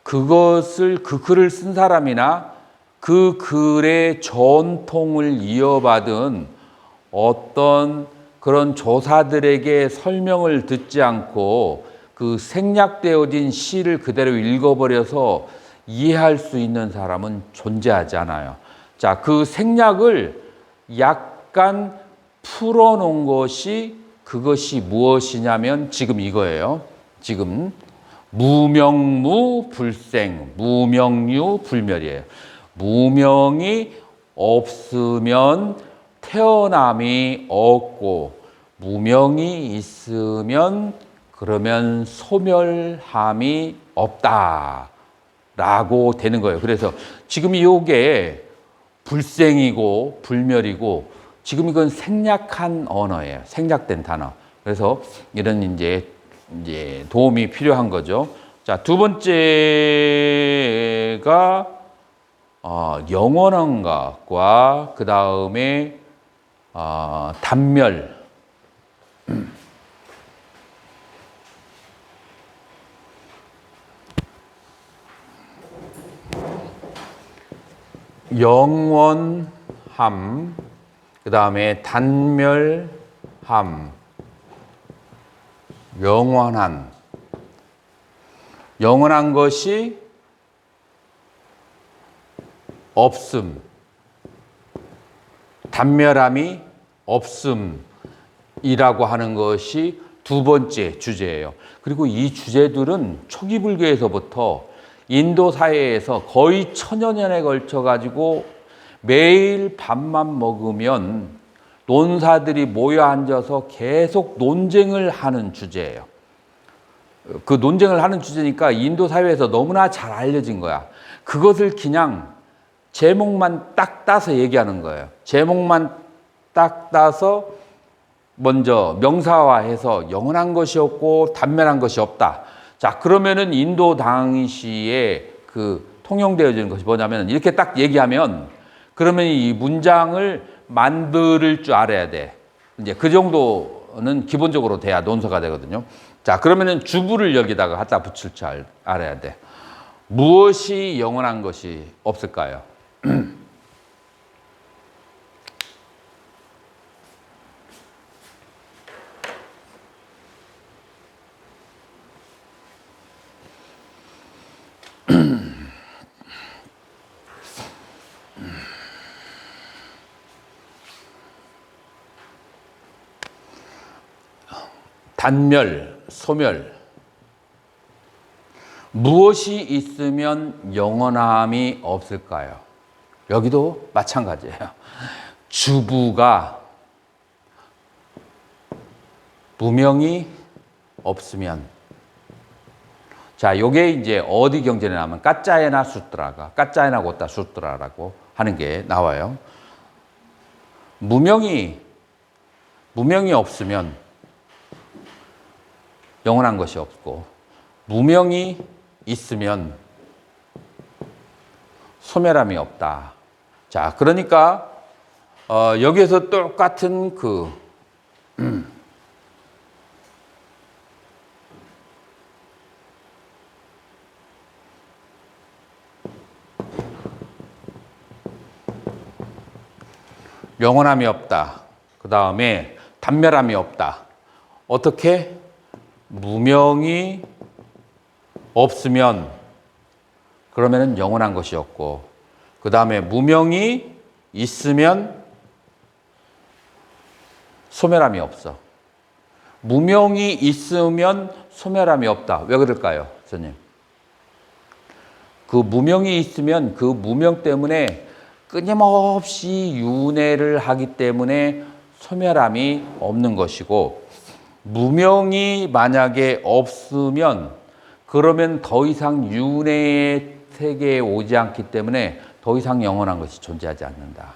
그것을 그 글을 쓴 사람이나 그 글의 전통을 이어받은 어떤 그런 조사들에게 설명을 듣지 않고 그 생략되어진 시를 그대로 읽어버려서 이해할 수 있는 사람은 존재하지 않아요. 자, 그 생략을 약간 풀어놓은 그것이 무엇이냐면 지금 이거예요. 지금 무명무 불생, 무명유 불멸이에요. 무명이 없으면 태어남이 없고, 무명이 있으면 그러면 소멸함이 없다라고 되는 거예요. 그래서 지금 이게 불생이고 불멸이고, 지금 이건 생략한 언어예요. 생략된 단어. 그래서 이런 이제 도움이 필요한 거죠. 자, 두 번째가 영원한 것과 그 다음에 단멸. 영원함, 그 다음에 단멸함. 영원한 것이 없음, 단멸함이 없음이라고 하는 것이 두 번째 주제예요. 그리고 이 주제들은 초기 불교에서부터 인도 사회에서 거의 1000여 년에 걸쳐 가지고 매일 밥만 먹으면 논사들이 모여 앉아서 계속 논쟁을 하는 주제예요. 그 논쟁을 하는 주제니까 인도 사회에서 너무나 잘 알려진 거야. 그것을 그냥 제목만 딱 따서 얘기하는 거예요. 제목만 딱 따서 먼저 명사화해서 영원한 것이 없고 단멸한 것이 없다. 자, 그러면은 인도 당시에 그 통용되어지는 것이 뭐냐면 이렇게 딱 얘기하면 그러면 이 문장을 만들 줄 알아야 돼. 이제 그 정도는 기본적으로 돼야 논서가 되거든요. 자, 그러면은 주부를 여기다가 갖다 붙일 줄 알아야 돼. 무엇이 영원한 것이 없을까요? 단멸, 소멸. 무엇이 있으면 영원함이 없을까요? 여기도 마찬가지예요. 주부가 무명이 없으면, 자, 요게 이제 어디 경전에 나오면 까짜에나 수트라가, 까짜에나 고따 수트라라고 하는 게 나와요. 무명이 없으면 영원한 것이 없고, 무명이 있으면 소멸함이 없다. 자, 그러니까 여기에서 똑같은 영원함이 없다. 그 다음에 단멸함이 없다. 어떻게? 무명이 없으면 그러면은 영원한 것이 없고, 그 다음에 무명이 있으면 소멸함이 없어. 무명이 있으면 소멸함이 없다. 왜 그럴까요, 선생님? 그 무명이 있으면 그 무명 때문에 끊임없이 윤회를 하기 때문에 소멸함이 없는 것이고, 무명이 만약에 없으면 그러면 더 이상 윤회의 세계에 오지 않기 때문에 더 이상 영원한 것이 존재하지 않는다.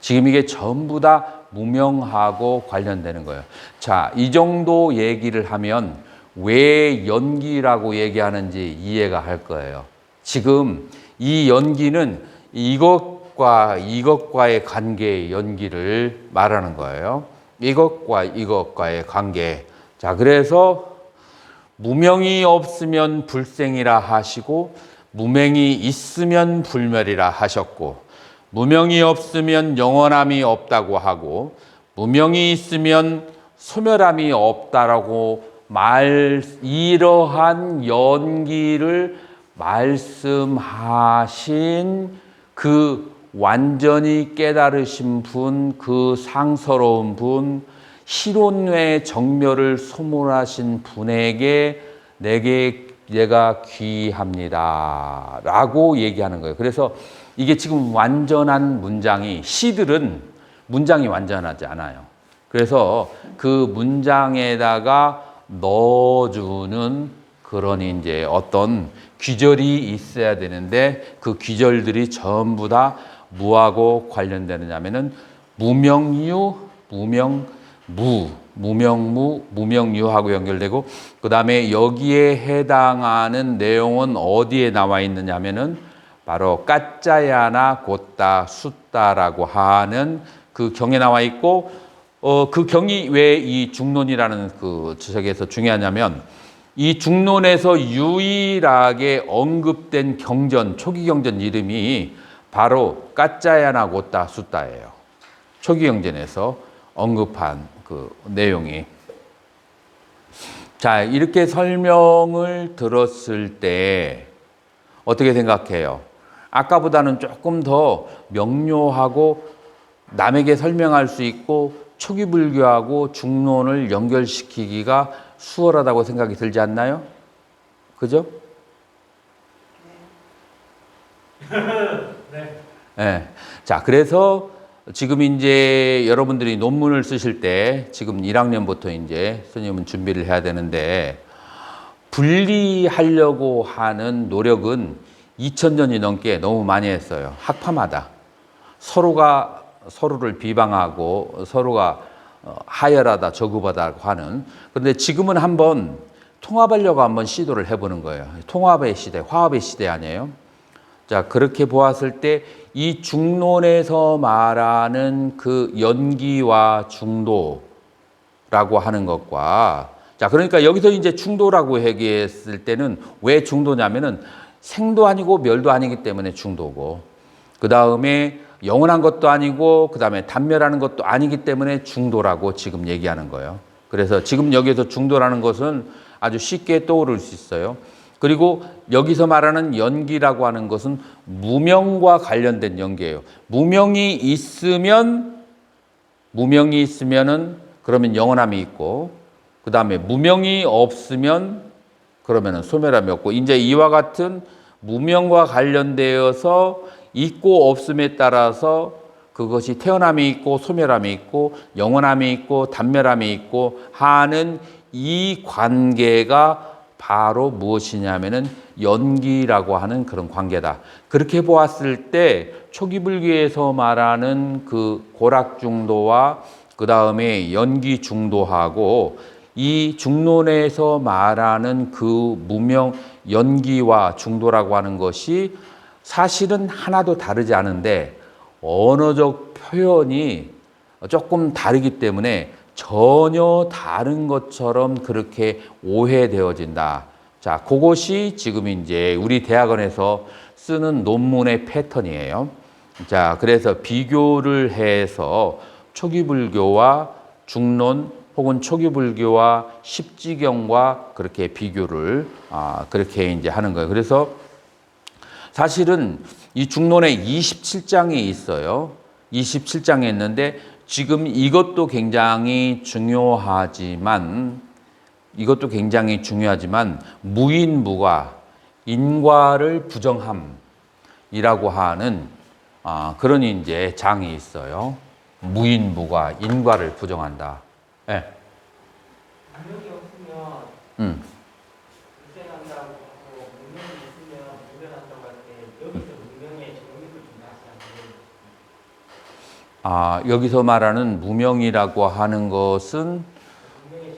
지금 이게 전부 다 무명하고 관련되는 거예요. 자, 이 정도 얘기를 하면 왜 연기라고 얘기하는지 이해가 할 거예요. 지금 이 연기는 이것과의 관계의 연기를 말하는 거예요. 이것과의 관계. 자, 그래서 무명이 없으면 불생이라 하시고, 무명이 있으면 불멸이라 하셨고, 무명이 없으면 영원함이 없다고 하고, 무명이 있으면 소멸함이 없다라고 이러한 연기를 말씀하신 그 완전히 깨달으신 분, 그 상서로운 분, 실온의 정멸을 소물하신 분에게 내가 귀합니다 라고 얘기하는 거예요. 그래서 이게 지금 완전한 문장이, 시들은 문장이 완전하지 않아요. 그래서 그 문장에다가 넣어주는 그런 이제 어떤 귀절이 있어야 되는데, 그 귀절들이 전부 다 무하고 관련되느냐면은 무명유, 무명유하고 연결되고, 그 다음에 여기에 해당하는 내용은 어디에 나와 있느냐면은 바로 까짜야나 곧다 숫다라고 하는 그 경에 나와 있고, 그 경이 왜 이 중론이라는 그 주석에서 중요하냐면, 이 중론에서 유일하게 언급된 경전, 초기 경전 이름이 바로 까짜야나 곧다 숫다예요. 초기 경전에서 언급한 그 내용이. 자, 이렇게 설명을 들었을 때 어떻게 생각해요? 아까보다는 조금 더 명료하고 남에게 설명할 수 있고 초기 불교하고 중론을 연결시키기가 수월하다고 생각이 들지 않나요? 그죠? 네. 네. 자, 그래서 지금 이제 여러분들이 논문을 쓰실 때 지금 1학년부터 이제 선생님은 준비를 해야 되는데, 분리하려고 하는 노력은 2000년이 넘게 너무 많이 했어요. 학파마다. 서로가 서로를 비방하고 서로가 하열하다, 저급하다 하는. 그런데 지금은 한번 통합하려고 한번 시도를 해보는 거예요. 통합의 시대, 화합의 시대 아니에요? 자, 그렇게 보았을 때 이 중론에서 말하는 그 연기와 중도라고 하는 것과, 자, 그러니까 여기서 이제 중도라고 얘기했을 때는 왜 중도냐면은 생도 아니고 멸도 아니기 때문에 중도고, 그 다음에 영원한 것도 아니고, 그 다음에 단멸하는 것도 아니기 때문에 중도라고 지금 얘기하는 거예요. 그래서 지금 여기서 중도라는 것은 아주 쉽게 떠오를 수 있어요. 그리고 여기서 말하는 연기라고 하는 것은 무명과 관련된 연기예요. 무명이 있으면은 그러면 영원함이 있고, 그 다음에 무명이 없으면 그러면은 소멸함이 없고, 이제 이와 같은 무명과 관련되어서 있고 없음에 따라서 그것이 태어남이 있고 소멸함이 있고 영원함이 있고 단멸함이 있고 하는 이 관계가 바로 무엇이냐면은 연기라고 하는 그런 관계다. 그렇게 보았을 때 초기 불교에서 말하는 그 고락 중도와 그 다음에 연기 중도하고 이 중론에서 말하는 그 무명 연기와 중도라고 하는 것이 사실은 하나도 다르지 않은데 언어적 표현이 조금 다르기 때문에 전혀 다른 것처럼 그렇게 오해되어진다. 자, 그것이 지금 이제 우리 대학원에서 쓰는 논문의 패턴이에요. 자, 그래서 비교를 해서 초기불교와 중론 혹은 초기불교와 십지경과 그렇게 비교를 그렇게 이제 하는 거예요. 그래서 사실은 이 중론에 27장이 있어요. 27장이 있는데 지금 이것도 굉장히 중요하지만 무인무가 인과를 부정함이라고 하는 그런 이제 장이 있어요. 무인무가 인과를 부정한다. 예. 무명이 없으면 불생한다고 하고 무명이 있으면 불변한다고 할 때 여기서 무명의 정의를 좀 다시 한번 여기서 말하는 무명이라고 하는 것은 무명의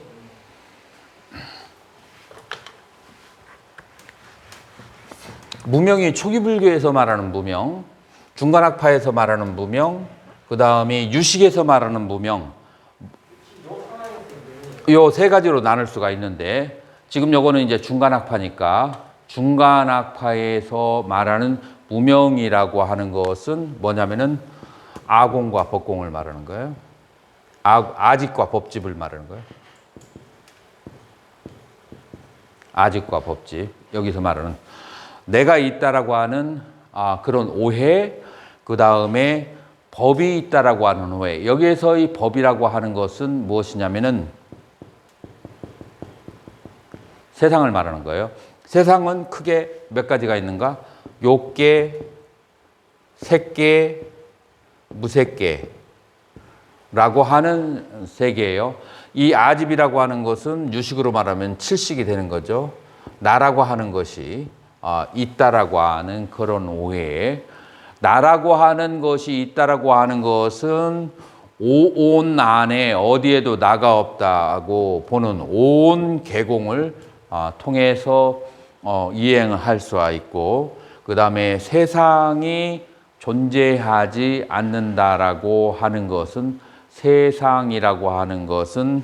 정의. 무명이 초기불교에서 말하는 무명, 중간학파에서 말하는 무명, 그 다음에 유식에서 말하는 무명, 요 세 가지로 나눌 수가 있는데 지금 요거는 이제 중간학파니까 중간학파에서 말하는 무명이라고 하는 것은 뭐냐면은 아공과 법공을 말하는 거예요. 아직과 법집을 말하는 거예요. 아직과 법집. 여기서 말하는 내가 있다라고 하는 그런 오해, 그 다음에 법이 있다라고 하는 오해. 여기에서 이 법이라고 하는 것은 무엇이냐면은 세상을 말하는 거예요. 세상은 크게 몇 가지가 있는가? 욕계, 색계, 무색계라고 하는 세계예요. 이 아집이라고 하는 것은 유식으로 말하면 칠식이 되는 거죠. 나라고 하는 것이 있다라고 하는 그런 오해. 나라고 하는 것이 있다라고 하는 것은 온 안에 어디에도 나가 없다고 보는 온 계공을 통해서 이행할 수가 있고, 그 다음에 세상이 존재하지 않는다라고 하는 것은 세상이라고 하는 것은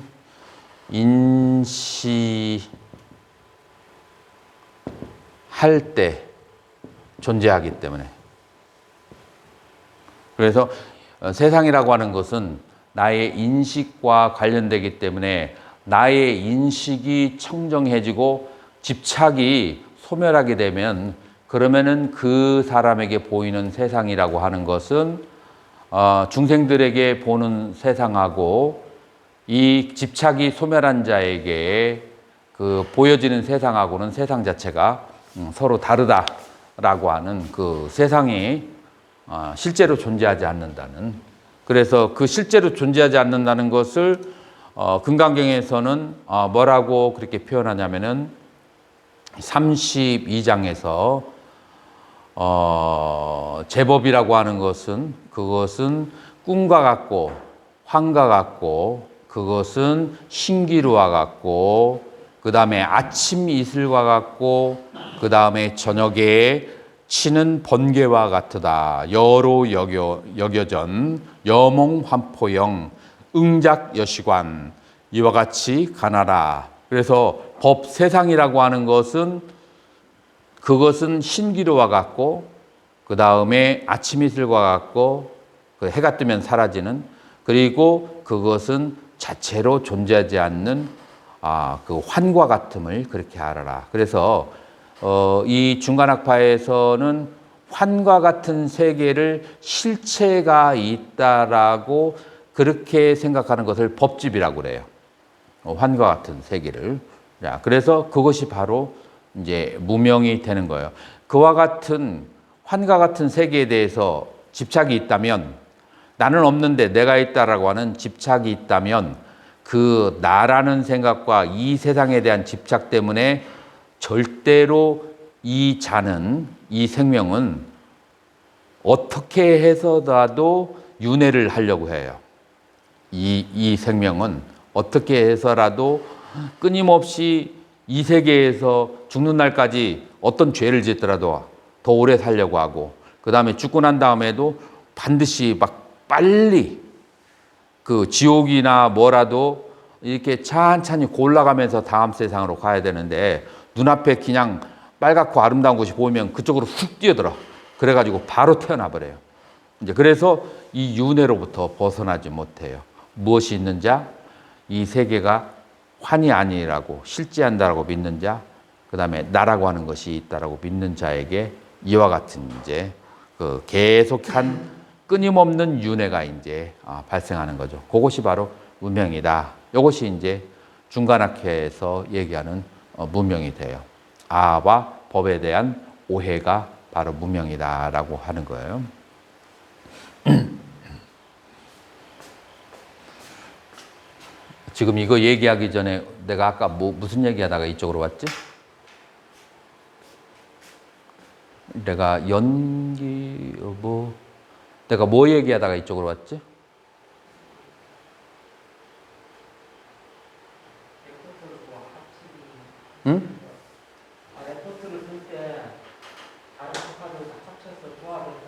인시할 때 존재하기 때문에. 그래서 세상이라고 하는 것은 나의 인식과 관련되기 때문에 나의 인식이 청정해지고 집착이 소멸하게 되면 그러면은 그 사람에게 보이는 세상이라고 하는 것은 중생들에게 보는 세상하고 이 집착이 소멸한 자에게 그 보여지는 세상하고는 세상 자체가 서로 다르다라고 하는 그 세상이 실제로 존재하지 않는다는. 그래서 그 실제로 존재하지 않는다는 것을 금강경에서는 뭐라고 그렇게 표현하냐면은 32장에서 제법이라고 하는 것은 그것은 꿈과 같고 환과 같고 그것은 신기루와 같고 그 다음에 아침 이슬과 같고 그 다음에 저녁에 치는 번개와 같으다. 여로 여겨전 여몽 환포영 응작 여시관 이와 같이 가나라. 그래서 법 세상이라고 하는 것은 그것은 신기루와 같고 그 다음에 아침 이슬과 같고 그 해가 뜨면 사라지는, 그리고 그것은 자체로 존재하지 않는 그 환과 같음을 그렇게 알아라. 그래서 이 중간학파에서는 환과 같은 세계를 실체가 있다라고 그렇게 생각하는 것을 법집이라고 그래요. 환과 같은 세계를. 그래서 그것이 바로 이제 무명이 되는 거예요. 그와 같은 환과 같은 세계에 대해서 집착이 있다면, 나는 없는데 내가 있다라고 하는 집착이 있다면 그 나라는 생각과 이 세상에 대한 집착 때문에 절대로 이 자는, 이 생명은 어떻게 해서라도 윤회를 하려고 해요. 이 생명은 어떻게 해서라도 끊임없이 이 세계에서 죽는 날까지 어떤 죄를 짓더라도 더 오래 살려고 하고, 그 다음에 죽고 난 다음에도 반드시 막 빨리 그 지옥이나 뭐라도 이렇게 찬찬히 골라가면서 다음 세상으로 가야 되는데 눈앞에 그냥 빨갛고 아름다운 곳이 보이면 그쪽으로 훅 뛰어들어. 그래가지고 바로 태어나 버려요. 이제 그래서 이 윤회로부터 벗어나지 못해요. 무엇이 있는 자? 이 세계가 환이 아니라고 실제한다라고 믿는 자, 그 다음에 나라고 하는 것이 있다라고 믿는 자에게 이와 같은 이제 그 계속한 끊임없는 윤회가 이제 발생하는 거죠. 그것이 바로 문명이다. 이것이 이제 중간학회에서 얘기하는 문명이 돼요. 아와 법에 대한 오해가 바로 문명이다라고 하는 거예요. 지금 이거 얘기하기 전에 내가 아까 무슨 얘기하다가 이쪽으로 왔지? 내가 내가 뭐 얘기하다가 이쪽으로 왔지? 응? 레포트를 쓸 때 다른 학파를 다 합쳐서 조합을 해서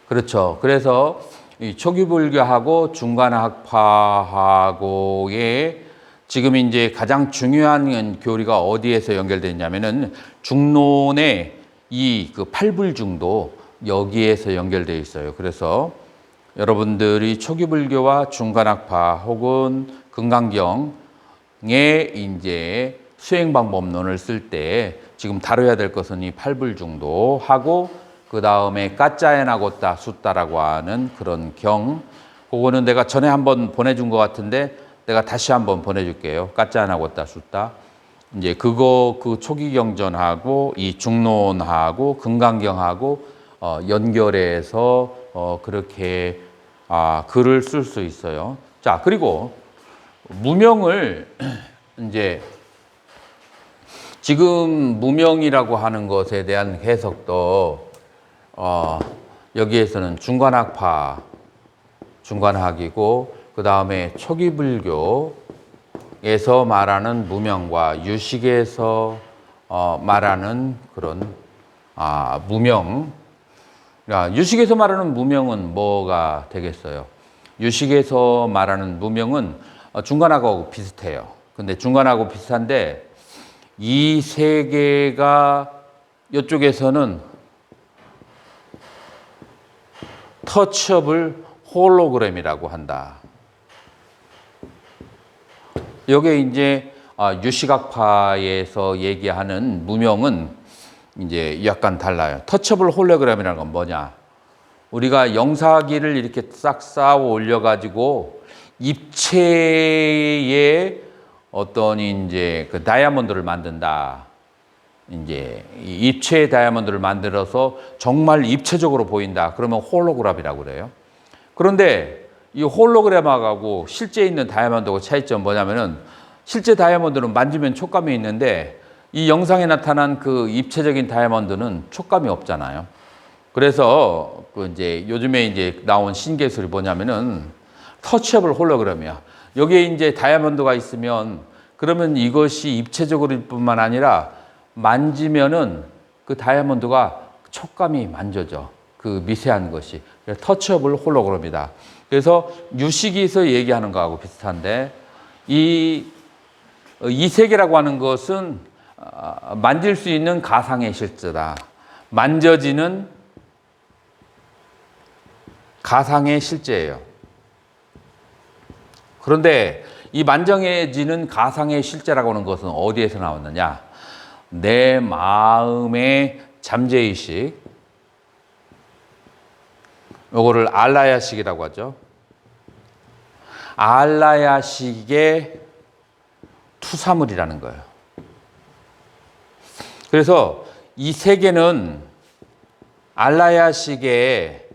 그렇죠. 그래서 이 초기불교하고 중간학파하고의 지금 이제 가장 중요한 교리가 어디에서 연결되냐면은 중론의 이 그 팔불중도 여기에서 연결되어 있어요. 그래서 여러분들이 초기불교와 중간학파 혹은 금강경의 이제 수행방법론을 쓸 때 지금 다뤄야 될 것은 이 팔불중도 하고 그 다음에 까짜에나고따 숫다라고 하는 그런 경, 그거는 내가 전에 한번 보내준 것 같은데 내가 다시 한번 보내줄게요. 까짜에나고따 숫다. 이제 그거 그 초기 경전하고 이 중론하고 금강경하고 연결해서 그렇게 글을 쓸 수 있어요. 자, 그리고 무명을 이제 지금 무명이라고 하는 것에 대한 해석도 여기에서는 중간학이고 그 다음에 초기불교에서 말하는 무명과 유식에서 말하는 그런 무명. 유식에서 말하는 무명은 뭐가 되겠어요? 유식에서 말하는 무명은 중간학하고 비슷해요. 근데 중간하고 비슷한데 이 세계가 이쪽에서는 터치업을 홀로그램이라고 한다. 여기에 이제 유식학파에서 얘기하는 무명은 이제 약간 달라요. 터치업을 홀로그램이라는 건 뭐냐? 우리가 영사기를 이렇게 싹 쌓아 올려가지고 입체의 어떤 이제 그 다이아몬드를 만든다. 이제 이 입체의 다이아몬드를 만들어서 정말 입체적으로 보인다. 그러면 홀로그램이라고 그래요. 그런데 이 홀로그램하고 실제 있는 다이아몬드하고 차이점 뭐냐면은 실제 다이아몬드는 만지면 촉감이 있는데 이 영상에 나타난 그 입체적인 다이아몬드는 촉감이 없잖아요. 그래서 그 이제 요즘에 이제 나온 신기술이 뭐냐면은 터치able 홀로그램이야. 여기에 이제 다이아몬드가 있으면 그러면 이것이 입체적으로일 뿐만 아니라 만지면은 그 다이아몬드가 촉감이 만져져. 그 미세한 것이. 터치able 홀로그램이다. 그래서 유식에서 얘기하는 거하고 비슷한데 이 세계라고 하는 것은 만질 수 있는 가상의 실제다. 만져지는 가상의 실제예요. 그런데 이 만정해지는 가상의 실제라고 하는 것은 어디에서 나왔느냐? 내 마음의 잠재의식, 요거를 알라야식이라고 하죠. 알라야식의 투사물이라는 거예요. 그래서 이 세계는 알라야식의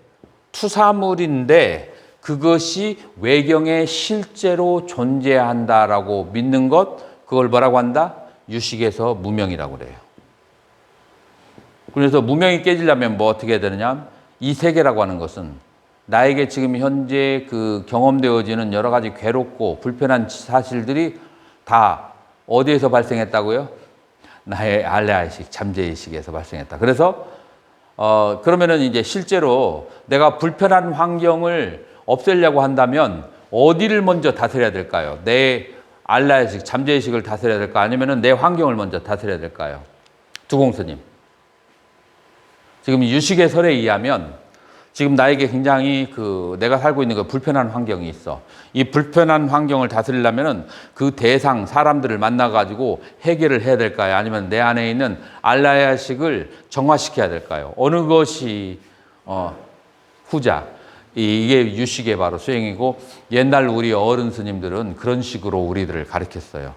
투사물인데 그것이 외경에 실제로 존재한다라고 믿는 것, 그걸 뭐라고 한다? 유식에서 무명이라고 그래요. 그래서 무명이 깨지려면 뭐 어떻게 해야 되느냐? 이 세계라고 하는 것은 나에게 지금 현재 그 경험되어지는 여러 가지 괴롭고 불편한 사실들이 다 어디에서 발생했다고요? 나의 알라의식, 잠재의식에서 발생했다. 그래서 그러면은 이제 실제로 내가 불편한 환경을 없애려고 한다면 어디를 먼저 다스려야 될까요? 내 알라의식, 잠재의식을 다스려야 될까? 아니면은 내 환경을 먼저 다스려야 될까요? 두공스님. 지금 유식의 설에 의하면 지금 나에게 굉장히 내가 살고 있는 그 불편한 환경이 있어. 이 불편한 환경을 다스리려면은 그 대상 사람들을 만나가지고 해결을 해야 될까요? 아니면 내 안에 있는 알라의 식을 정화시켜야 될까요? 어느 것이 후자. 이게 유식의 바로 수행이고, 옛날 우리 어른 스님들은 그런 식으로 우리들을 가르쳤어요.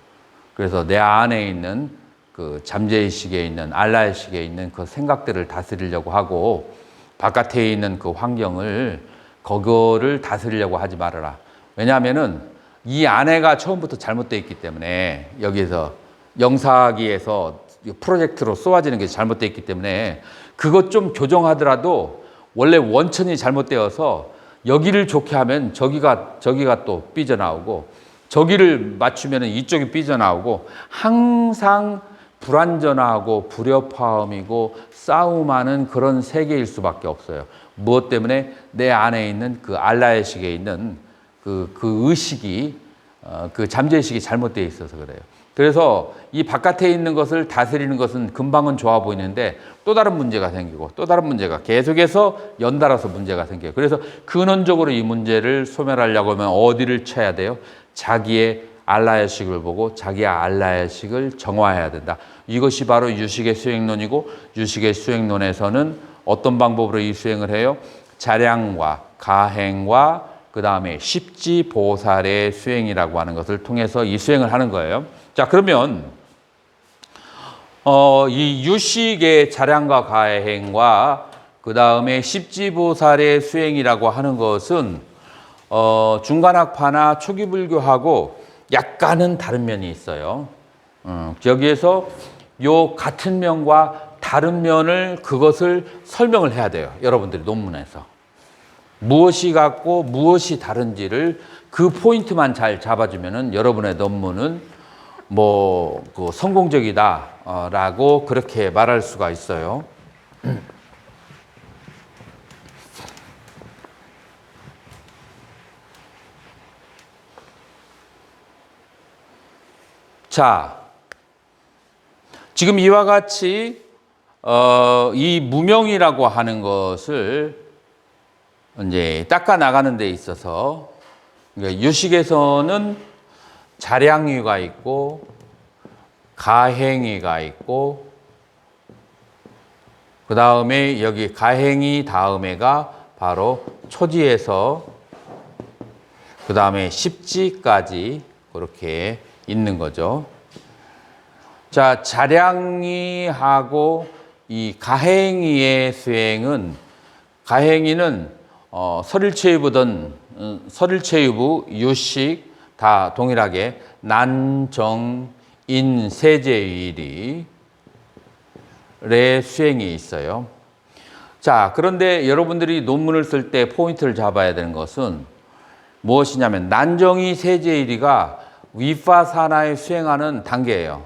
그래서 내 안에 있는 그 잠재의식에 있는 알라의식에 있는 그 생각들을 다스리려고 하고, 바깥에 있는 그 환경을 그거를 다스리려고 하지 말아라. 왜냐하면은 이 안에가 처음부터 잘못되어 있기 때문에, 여기에서 영사기에서 프로젝트로 쏘아지는 게 잘못되어 있기 때문에 그것 좀 교정하더라도 원래 원천이 잘못되어서 여기를 좋게 하면 저기가 또 삐져나오고, 저기를 맞추면 이쪽이 삐져나오고, 항상 불완전하고 불협화음이고 싸움하는 그런 세계일 수밖에 없어요. 무엇 때문에? 내 안에 있는 그 알라의식에 있는 그 의식이, 그 잠재의식이 잘못되어 있어서 그래요. 그래서 이 바깥에 있는 것을 다스리는 것은 금방은 좋아 보이는데 또 다른 문제가 생기고, 또 다른 문제가 계속해서 연달아서 문제가 생겨요. 그래서 근원적으로 이 문제를 소멸하려고 하면 어디를 쳐야 돼요? 자기의 알라의식을 보고 자기의 알라의식을 정화해야 된다. 이것이 바로 유식의 수행론이고, 유식의 수행론에서는 어떤 방법으로 이 수행을 해요? 자량과 가행과 그 다음에 십지보살의 수행이라고 하는 것을 통해서 이 수행을 하는 거예요. 자, 그러면 이 유식의 자량과 가행과 그 다음에 십지보살의 수행이라고 하는 것은 중간학파나 초기불교하고 약간은 다른 면이 있어요. 여기에서 요 같은 면과 다른 면을 그것을 설명을 해야 돼요. 여러분들이 논문에서. 무엇이 같고 무엇이 다른지를 그 포인트만 잘 잡아주면은 여러분의 논문은 성공적이다라고 그렇게 말할 수가 있어요. 자, 지금 이와 같이 이 무명이라고 하는 것을 이제 닦아 나가는 데 있어서 유식에서는 자량위가 있고 가행위가 있고, 그 다음에 여기 가행위 다음에가 바로 초지에서 그 다음에 십지까지 그렇게 있는 거죠. 자, 자량위하고 이 가행위의 수행은, 가행위는 설일체유부, 유식 다 동일하게 난정, 인, 세제일의 수행이 있어요. 자, 그런데 여러분들이 논문을 쓸 때 포인트를 잡아야 되는 것은 무엇이냐면, 난정이, 세제일의가 위파사나에 수행하는 단계예요.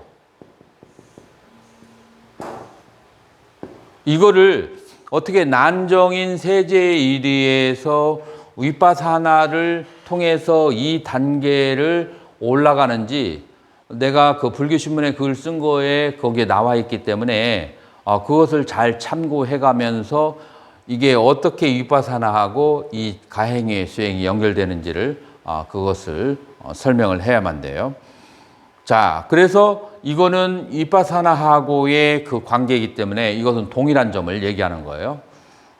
이거를 어떻게 난정인 세제일의에서 위파사나를 통해서 이 단계를 올라가는지, 내가 그 불교신문에 글 쓴 거에 거기에 나와 있기 때문에 그것을 잘 참고해 가면서 이게 어떻게 위파사나하고 이 가행위의 수행이 연결되는지를 그것을 설명을 해야만 돼요. 자, 그래서 이거는 위파사나하고의 그 관계이기 때문에 이것은 동일한 점을 얘기하는 거예요.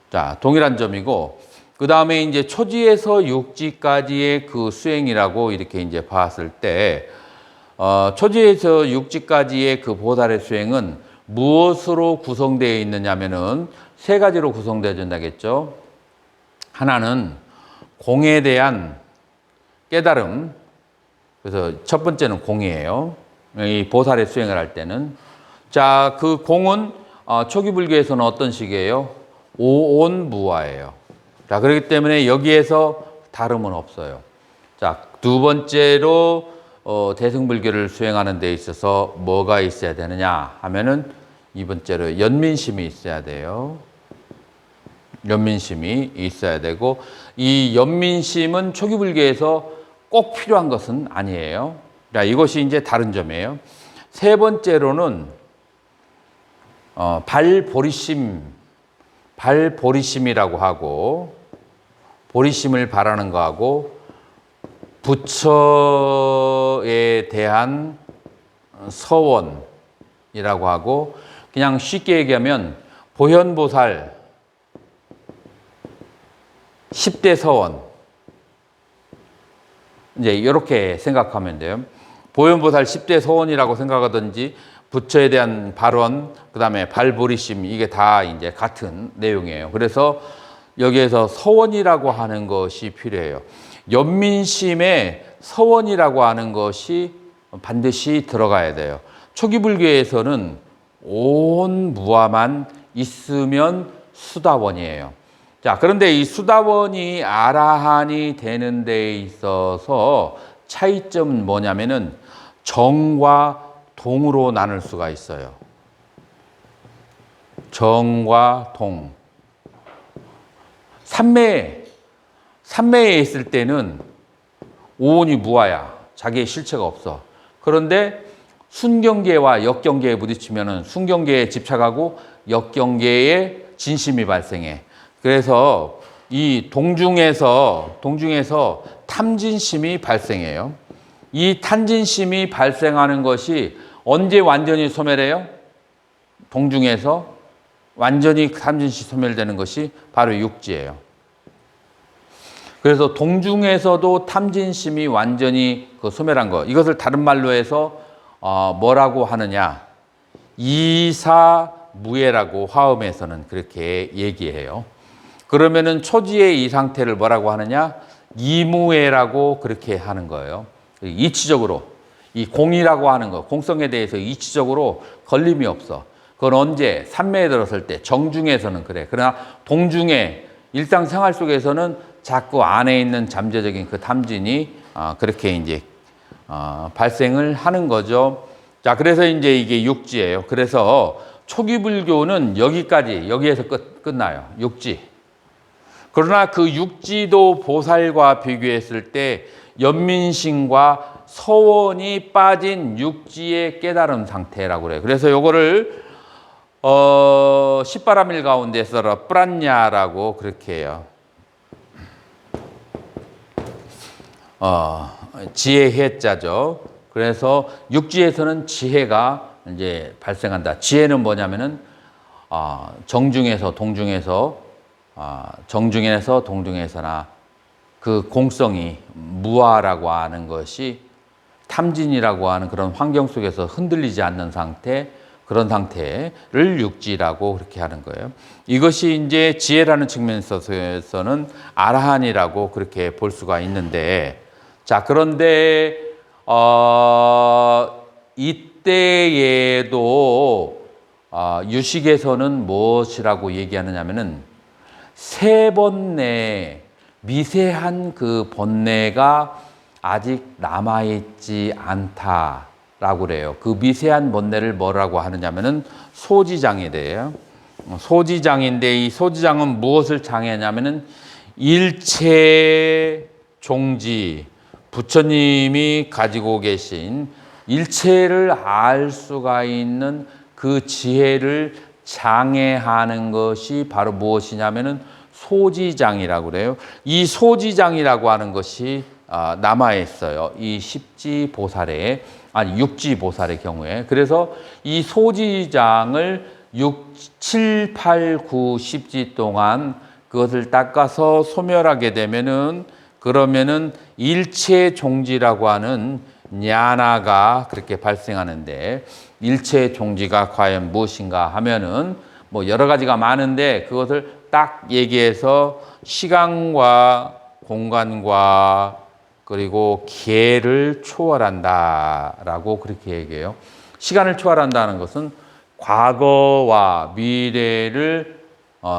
자, 동일한 점이고, 그 다음에 이제 초지에서 육지까지의 그 수행이라고 이렇게 이제 봤을 때, 초지에서 육지까지의 그 보살의 수행은 무엇으로 구성되어 있느냐면은 세 가지로 구성되어진다겠죠. 하나는 공에 대한 깨달음. 그래서 첫 번째는 공이에요. 이 보살의 수행을 할 때는. 자, 그 공은 초기 불교에서는 어떤 식이에요? 오온무화예요. 자, 그렇기 때문에 여기에서 다름은 없어요. 자, 두 번째로 대승불교를 수행하는 데 있어서 뭐가 있어야 되느냐 하면은 이 번째로 연민심이 있어야 돼요. 연민심이 있어야 되고, 이 연민심은 초기불교에서 꼭 필요한 것은 아니에요. 자, 이것이 이제 다른 점이에요. 세 번째로는 발보리심, 발보리심이라고 하고, 보리심을 바라는 거하고, 부처에 대한 서원이라고 하고, 그냥 쉽게 얘기하면 보현보살 10대 서원, 이제 이렇게 생각하면 돼요. 보현보살 10대 서원이라고 생각하든지, 부처에 대한 발원, 그 다음에 발보리심, 이게 다 이제 같은 내용이에요. 그래서 여기에서 서원이라고 하는 것이 필요해요. 연민심에 서원이라고 하는 것이 반드시 들어가야 돼요. 초기 불교에서는 온 무아만 있으면 수다원이에요. 자, 그런데 이 수다원이 아라한이 되는 데 있어서 차이점은 뭐냐면은 정과 동으로 나눌 수가 있어요. 정과 동. 삼매에 있을 때는 오온이 무아야. 자기의 실체가 없어. 그런데 순경계와 역경계에 부딪히면은 순경계에 집착하고 역경계에 진심이 발생해. 그래서 이 동중에서 탐진심이 발생해요. 이 탐진심이 발생하는 것이 언제 완전히 소멸해요? 동중에서 완전히 탐진심이 소멸되는 것이 바로 육지예요. 그래서 동중에서도 탐진심이 완전히 소멸한 거, 이것을 다른 말로 해서 뭐라고 하느냐, 이사무예라고 화엄에서는 그렇게 얘기해요. 그러면은 초지의 이 상태를 뭐라고 하느냐, 이무예라고 그렇게 하는 거예요. 이치적으로 이 공이라고 하는 거, 공성에 대해서 이치적으로 걸림이 없어. 그건 언제? 삼매에 들었을 때, 정중에서는 그래. 그러나 동중에 일상생활 속에서는 자꾸 안에 있는 잠재적인 그 탐진이 그렇게 이제 발생을 하는 거죠. 자, 그래서 이제 이게 육지예요. 그래서 초기 불교는 여기에서 끝나요. 육지. 그러나 그 육지도 보살과 비교했을 때 연민심과 서원이 빠진 육지의 깨달음 상태라고 그래요. 그래서 요거를 십바라밀 가운데서 프란냐라고 그렇게 해요. 지혜 해자죠. 그래서 육지에서는 지혜가 이제 발생한다. 지혜는 뭐냐면은 정중에서 동중에서 정중에서 동중에서나 그 공성이 무아라고 하는 것이 탐진이라고 하는 그런 환경 속에서 흔들리지 않는 상태, 그런 상태를 육지라고 그렇게 하는 거예요. 이것이 이제 지혜라는 측면에서는 아라한이라고 그렇게 볼 수가 있는데, 자, 그런데 이때에도 유식에서는 무엇이라고 얘기하느냐면은 세 번뇌, 미세한 그 번뇌가 아직 남아있지 않다라고 그래요. 그 미세한 번뇌를 뭐라고 하느냐면은 소지장이래요. 소지장인데 이 소지장은 무엇을 장애냐면은 일체 종지, 부처님이 가지고 계신 일체를 알 수가 있는 그 지혜를 장애하는 것이 바로 무엇이냐면은 소지장이라고 그래요. 이 소지장이라고 하는 것이 남아 있어요. 이 육지 보살의 경우에. 그래서 이 소지장을 7, 8, 9, 10지 동안 그것을 닦아서 소멸하게 되면은, 그러면은 일체 종지라고 하는 ஞා나가 그렇게 발생하는데, 일체 종지가 과연 무엇인가 하면은 뭐 여러 가지가 많은데 그것을 딱 얘기해서 시간과 공간과 그리고 기회를 초월한다라고 그렇게 얘기해요. 시간을 초월한다는 것은 과거와 미래를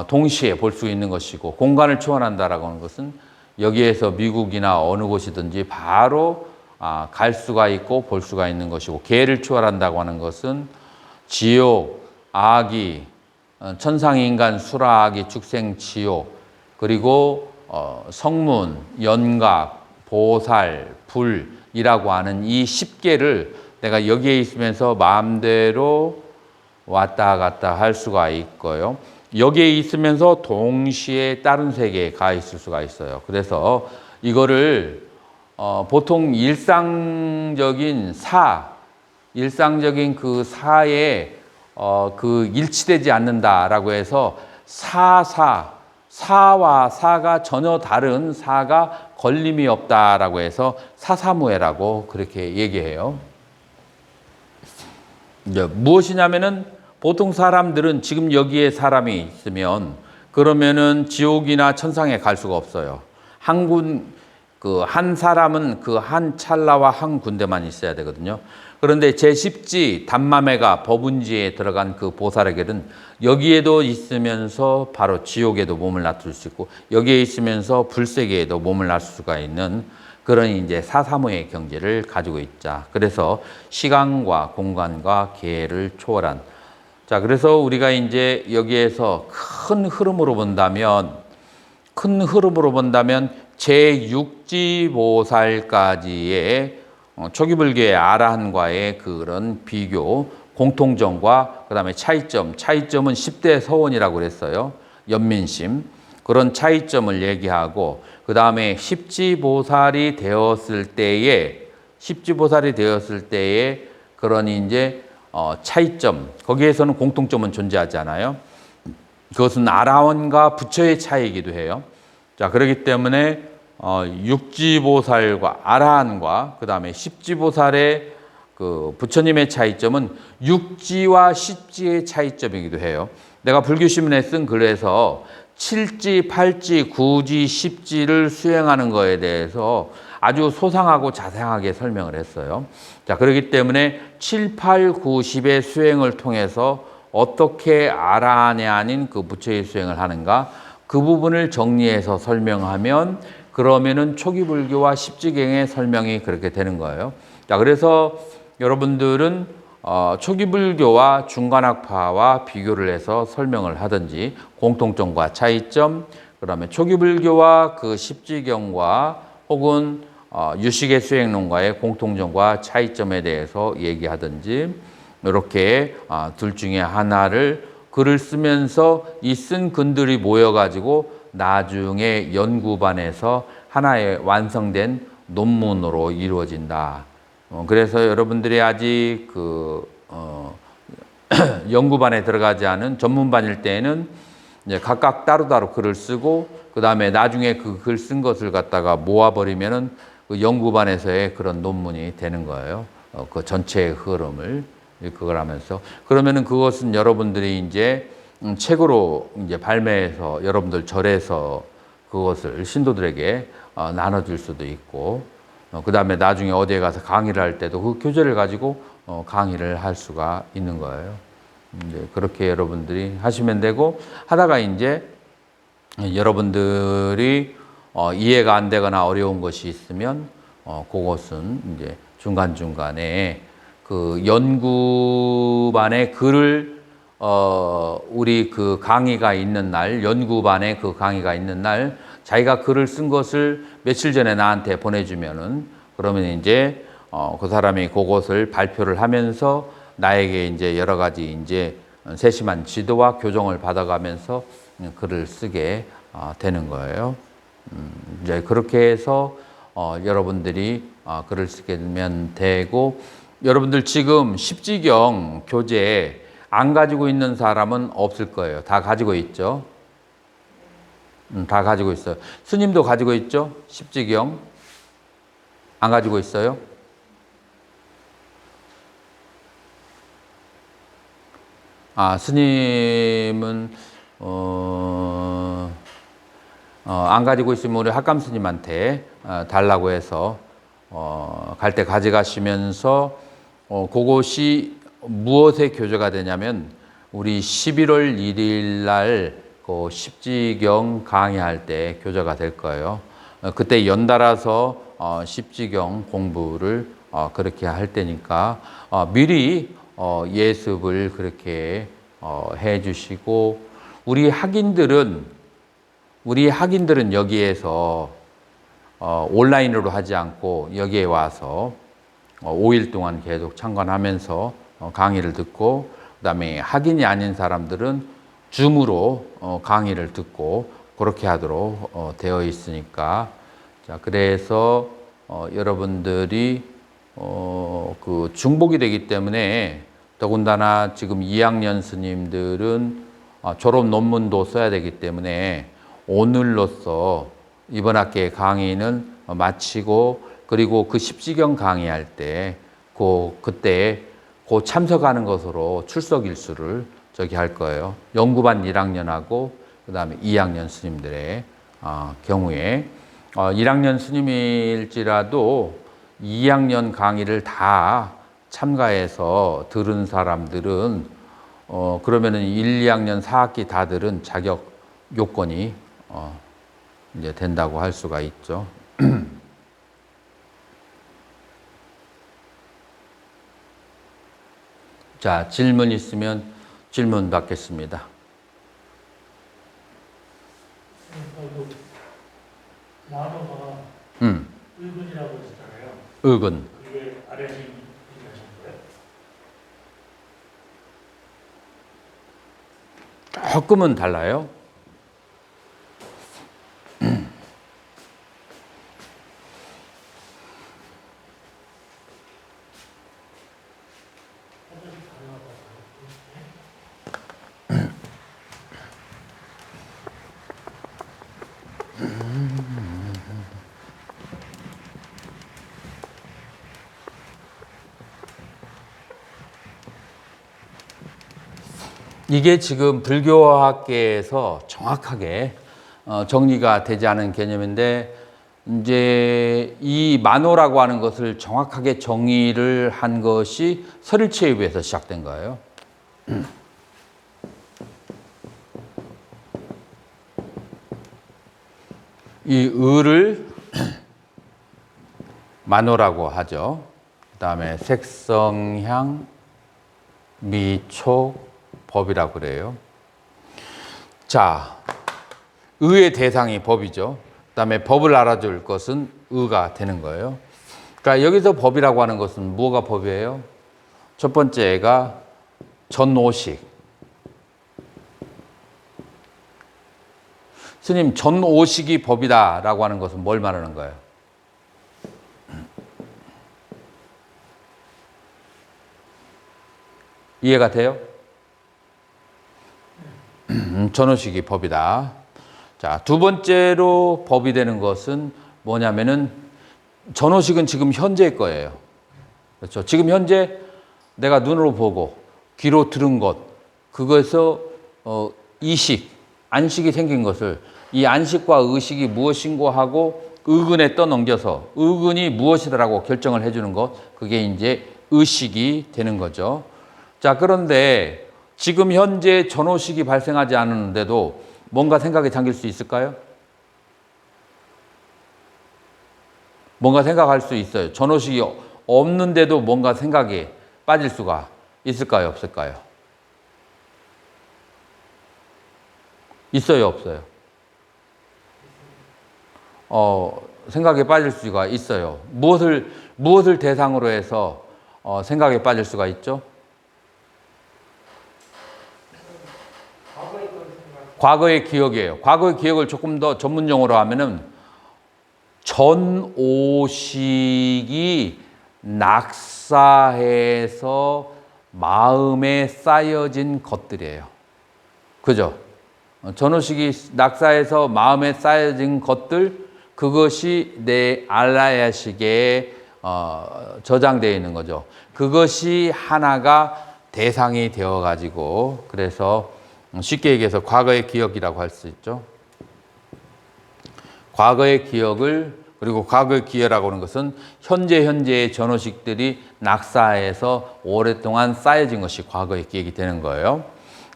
동시에 볼 수 있는 것이고, 공간을 초월한다라고 하는 것은 여기에서 미국이나 어느 곳이든지 바로 갈 수가 있고 볼 수가 있는 것이고, 계를 초월한다고 하는 것은 지옥, 아기, 천상인간, 수라아기, 축생, 지옥, 그리고 성문, 연각, 보살, 불이라고 하는 이 10개를 내가 여기에 있으면서 마음대로 왔다 갔다 할 수가 있고요. 여기에 있으면서 동시에 다른 세계에 가 있을 수가 있어요. 그래서 이거를 보통 일상적인 일상적인 그 사에 그 일치되지 않는다라고 해서 사와 사가 전혀 다른 사가 걸림이 없다라고 해서 사사무예라고 그렇게 얘기해요. 이제 무엇이냐면은 보통 사람들은 지금 여기에 사람이 있으면 그러면은 지옥이나 천상에 갈 수가 없어요. 한 사람은 그 한 찰나와 한 군데만 있어야 되거든요. 그런데 제10지 단마매가 법운지에 들어간 그 보살에게는 여기에도 있으면서 바로 지옥에도 몸을 놔둘 수 있고 여기에 있으면서 불세계에도 몸을 놔둘 수가 있는 그런 이제 사사무의 경지를 가지고 있자. 그래서 시간과 공간과 계를 초월한. 자, 그래서 우리가 이제 여기에서 큰 흐름으로 본다면 제6지보살까지의 초기불교의 아라한과의 그런 비교, 공통점과 그다음에 차이점은 10대 서원이라고 그랬어요. 연민심. 그런 차이점을 얘기하고 그다음에 십지보살이 되었을 때의 그런 이제 차이점, 거기에서는 공통점은 존재하지 않아요. 그것은 아라한과 부처의 차이이기도 해요. 자, 그렇기 때문에 육지보살과 아라한과 그 다음에 십지보살의 그 부처님의 차이점은 육지와 십지의 차이점이기도 해요. 내가 불교신문에 쓴 글에서 7지, 8지, 9지, 10지를 수행하는 것에 대해서 아주 소상하고 자세하게 설명을 했어요. 자, 그렇기 때문에 7, 8, 9, 10의 수행을 통해서 어떻게 아라한이 아닌 그 부처의 수행을 하는가, 그 부분을 정리해서 설명하면 그러면은 초기불교와 십지경의 설명이 그렇게 되는 거예요. 자, 그래서 여러분들은 초기불교와 중간학파와 비교를 해서 설명을 하든지 공통점과 차이점, 그다음에 초기불교와 그 십지경과 혹은 유식의 수행론과의 공통점과 차이점에 대해서 얘기하든지 이렇게 둘 중에 하나를 글을 쓰면서 이 쓴 글들이 모여가지고 나중에 연구반에서 하나의 완성된 논문으로 이루어진다. 그래서 여러분들이 아직 연구반에 들어가지 않은 전문반일 때에는 이제 각각 따로따로 글을 쓰고 그 다음에 나중에 그 글 쓴 것을 갖다가 모아버리면은 그 연구반에서의 그런 논문이 되는 거예요. 그 전체의 흐름을 그걸 하면서 그러면은 그것은 여러분들이 이제 책으로 이제 발매해서 여러분들 절에서 그것을 신도들에게 나눠줄 수도 있고 그 다음에 나중에 어디에 가서 강의를 할 때도 그 교재를 가지고 강의를 할 수가 있는 거예요. 이제 그렇게 여러분들이 하시면 되고 하다가 이제 여러분들이 이해가 안 되거나 어려운 것이 있으면 그것은 이제 중간중간에 그 연구반의 글을 우리 그 강의가 있는 날, 연구반에 그 강의가 있는 날 자기가 글을 쓴 것을 며칠 전에 나한테 보내주면은 그러면 이제 그 사람이 그것을 발표를 하면서 나에게 이제 여러 가지 이제 세심한 지도와 교정을 받아가면서 글을 쓰게 되는 거예요. 이제 그렇게 해서 여러분들이 글을 쓰게 되면 되고 여러분들 지금 십지경 교재 안 가지고 있는 사람은 없을 거예요. 다 가지고 있죠. 다 가지고 있어요. 스님도 가지고 있죠? 십지경 안 가지고 있어요? 스님은 안 가지고 있으면 우리 학감 스님한테 달라고 해서 갈 때 가져가시면서 그것이 무엇의 교재가 되냐면 우리 11월 1일 날 그 십지경 강의할 때 교재가 될 거예요. 그때 연달아서 십지경 공부를 그렇게 할 때니까 미리 예습을 그렇게 해 주시고 우리 학인들은 여기에서 온라인으로 하지 않고 여기에 와서 5일 동안 계속 참관하면서 강의를 듣고 그다음에 학인이 아닌 사람들은 줌으로 강의를 듣고 그렇게 하도록 되어 있으니까 자 그래서 여러분들이 그 중복이 되기 때문에 더군다나 지금 2학년 스님들은 졸업 논문도 써야 되기 때문에 오늘로써 이번 학기의 강의는 마치고 그리고 그 십지경 강의할 때 그때 참석하는 것으로 출석 일수를 저기 할 거예요. 연구반 1학년하고 그다음에 2학년 스님들의 경우에 1학년 스님일지라도 2학년 강의를 다 참가해서 들은 사람들은 그러면은 1, 2학년 4학기 다 들은 자격 요건이 이제 된다고 할 수가 있죠. 자, 질문 있으면 질문 받겠습니다. 만호가 의근이라고 했잖아요. 의근. 그게 아래에서 얘기하신 거예요? 조금은 달라요. 이게 지금 불교학계에서 정확하게 정리가 되지 않은 개념인데 이제 이 만호라고 하는 것을 정확하게 정의를 한 것이 설일체유에서 시작된 거예요. 이 의를 만호라고 하죠. 그 다음에 색성향, 미촉, 법이라고 그래요. 자, 의의 대상이 법이죠. 그 다음에 법을 알아줄 것은 의가 되는 거예요. 그러니까 여기서 법이라고 하는 것은 뭐가 법이에요? 첫 번째가 전오식. 스님, 전오식이 법이다라고 하는 것은 뭘 말하는 거예요? 이해가 돼요? 전오식이 법이다. 자, 두 번째로 법이 되는 것은 뭐냐면은 전오식은 지금 현재의 거예요. 그렇죠? 지금 현재 내가 눈으로 보고 귀로 들은 것, 그것에서 이식, 안식이 생긴 것을 이 안식과 의식이 무엇인고 하고 의근에 떠넘겨서 의근이 무엇이다라고 결정을 해주는 것, 그게 이제 의식이 되는 거죠. 자, 그런데 지금 현재 전오식이 발생하지 않았는데도 뭔가 생각에 잠길 수 있을까요? 뭔가 생각할 수 있어요. 전오식이 없는데도 뭔가 생각에 빠질 수가 있을까요? 없을까요? 있어요? 없어요? 생각에 빠질 수가 있어요. 무엇을 대상으로 해서 생각에 빠질 수가 있죠? 과거의 기억이에요. 과거의 기억을 조금 더 전문 용어로 하면은 전오식이 낙사해서 마음에 쌓여진 것들이에요. 그죠? 전오식이 낙사해서 마음에 쌓여진 것들, 그것이 내 알라야식에 저장되어 있는 거죠. 그것이 하나가 대상이 되어가지고, 그래서 쉽게 얘기해서 과거의 기억이라고 할 수 있죠. 과거의 기억을, 그리고 과거의 기회라고 하는 것은 현재의 전오식들이 낙사해서 오랫동안 쌓여진 것이 과거의 기억이 되는 거예요.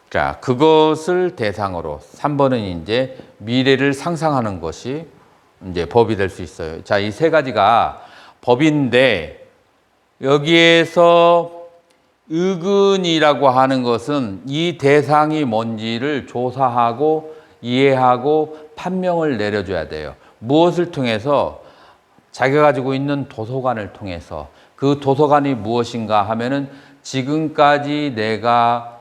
자, 그것을 대상으로 3번은 이제 미래를 상상하는 것이 이제 법이 될 수 있어요. 자, 이 세 가지가 법인데 여기에서 의근이라고 하는 것은 이 대상이 뭔지를 조사하고 이해하고 판명을 내려줘야 돼요. 무엇을 통해서? 자기가 가지고 있는 도서관을 통해서. 그 도서관이 무엇인가 하면은 지금까지 내가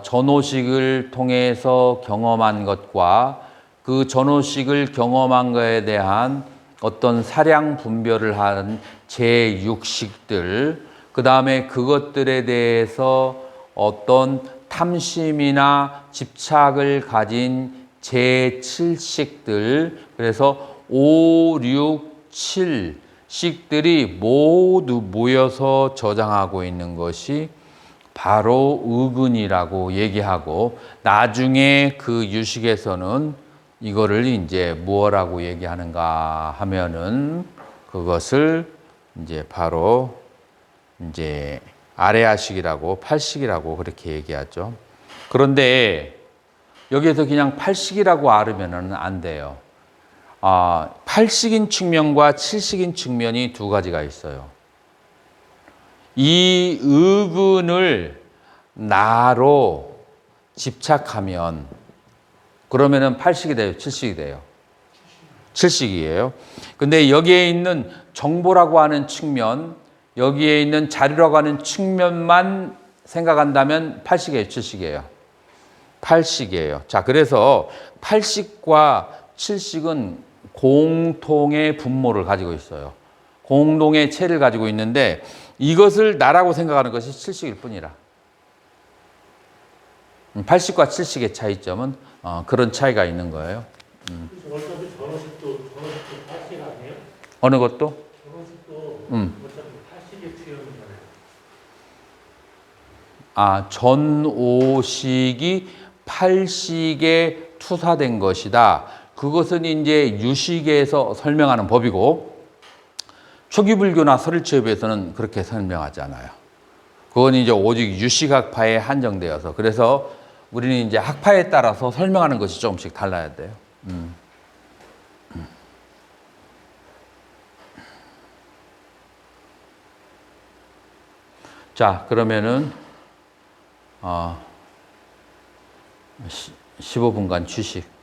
전오식을 통해서 경험한 것과 그 전오식을 경험한 것에 대한 어떤 사량 분별을 한 제6식들, 그 다음에 그것들에 대해서 어떤 탐심이나 집착을 가진 제7식들, 그래서 5, 6, 7식들이 모두 모여서 저장하고 있는 것이 바로 의근이라고 얘기하고, 나중에 그 유식에서는 이거를 이제 무엇라고 얘기하는가 하면은 그것을 이제 바로 이제 아레아식이라고, 팔식이라고 그렇게 얘기하죠. 그런데 여기에서 그냥 팔식이라고 알으면은 안 돼요. 팔식인 측면과 칠식인 측면이 두 가지가 있어요. 이 의근을 나로 집착하면 그러면은 팔식이 돼요, 칠식이 돼요? 칠식이에요. 근데 여기에 있는 정보라고 하는 측면, 여기에 있는 자료라고 하는 측면만 생각한다면 팔식이에요, 칠식이에요? 팔식이에요. 자, 그래서 팔식과 칠식은 공통의 분모를 가지고 있어요. 공동의 체를 가지고 있는데 이것을 나라고 생각하는 것이 칠식일 뿐이라. 팔식과 칠식의 차이점은 그런 차이가 있는 거예요. 어차피 전어식도 팔식 아니에요? 어느 것도? 전어식도 어차피 팔식의 취형이잖아요. 전오식이 팔식에 투사된 것이다. 그것은 이제 유식에서 설명하는 법이고, 초기불교나 설일체협에서는 그렇게 설명하지 않아요. 그건 이제 오직 유식학파에 한정되어서, 그래서 우리는 이제 학파에 따라서 설명하는 것이 조금씩 달라야 돼요. 자, 그러면은 15분간 휴식.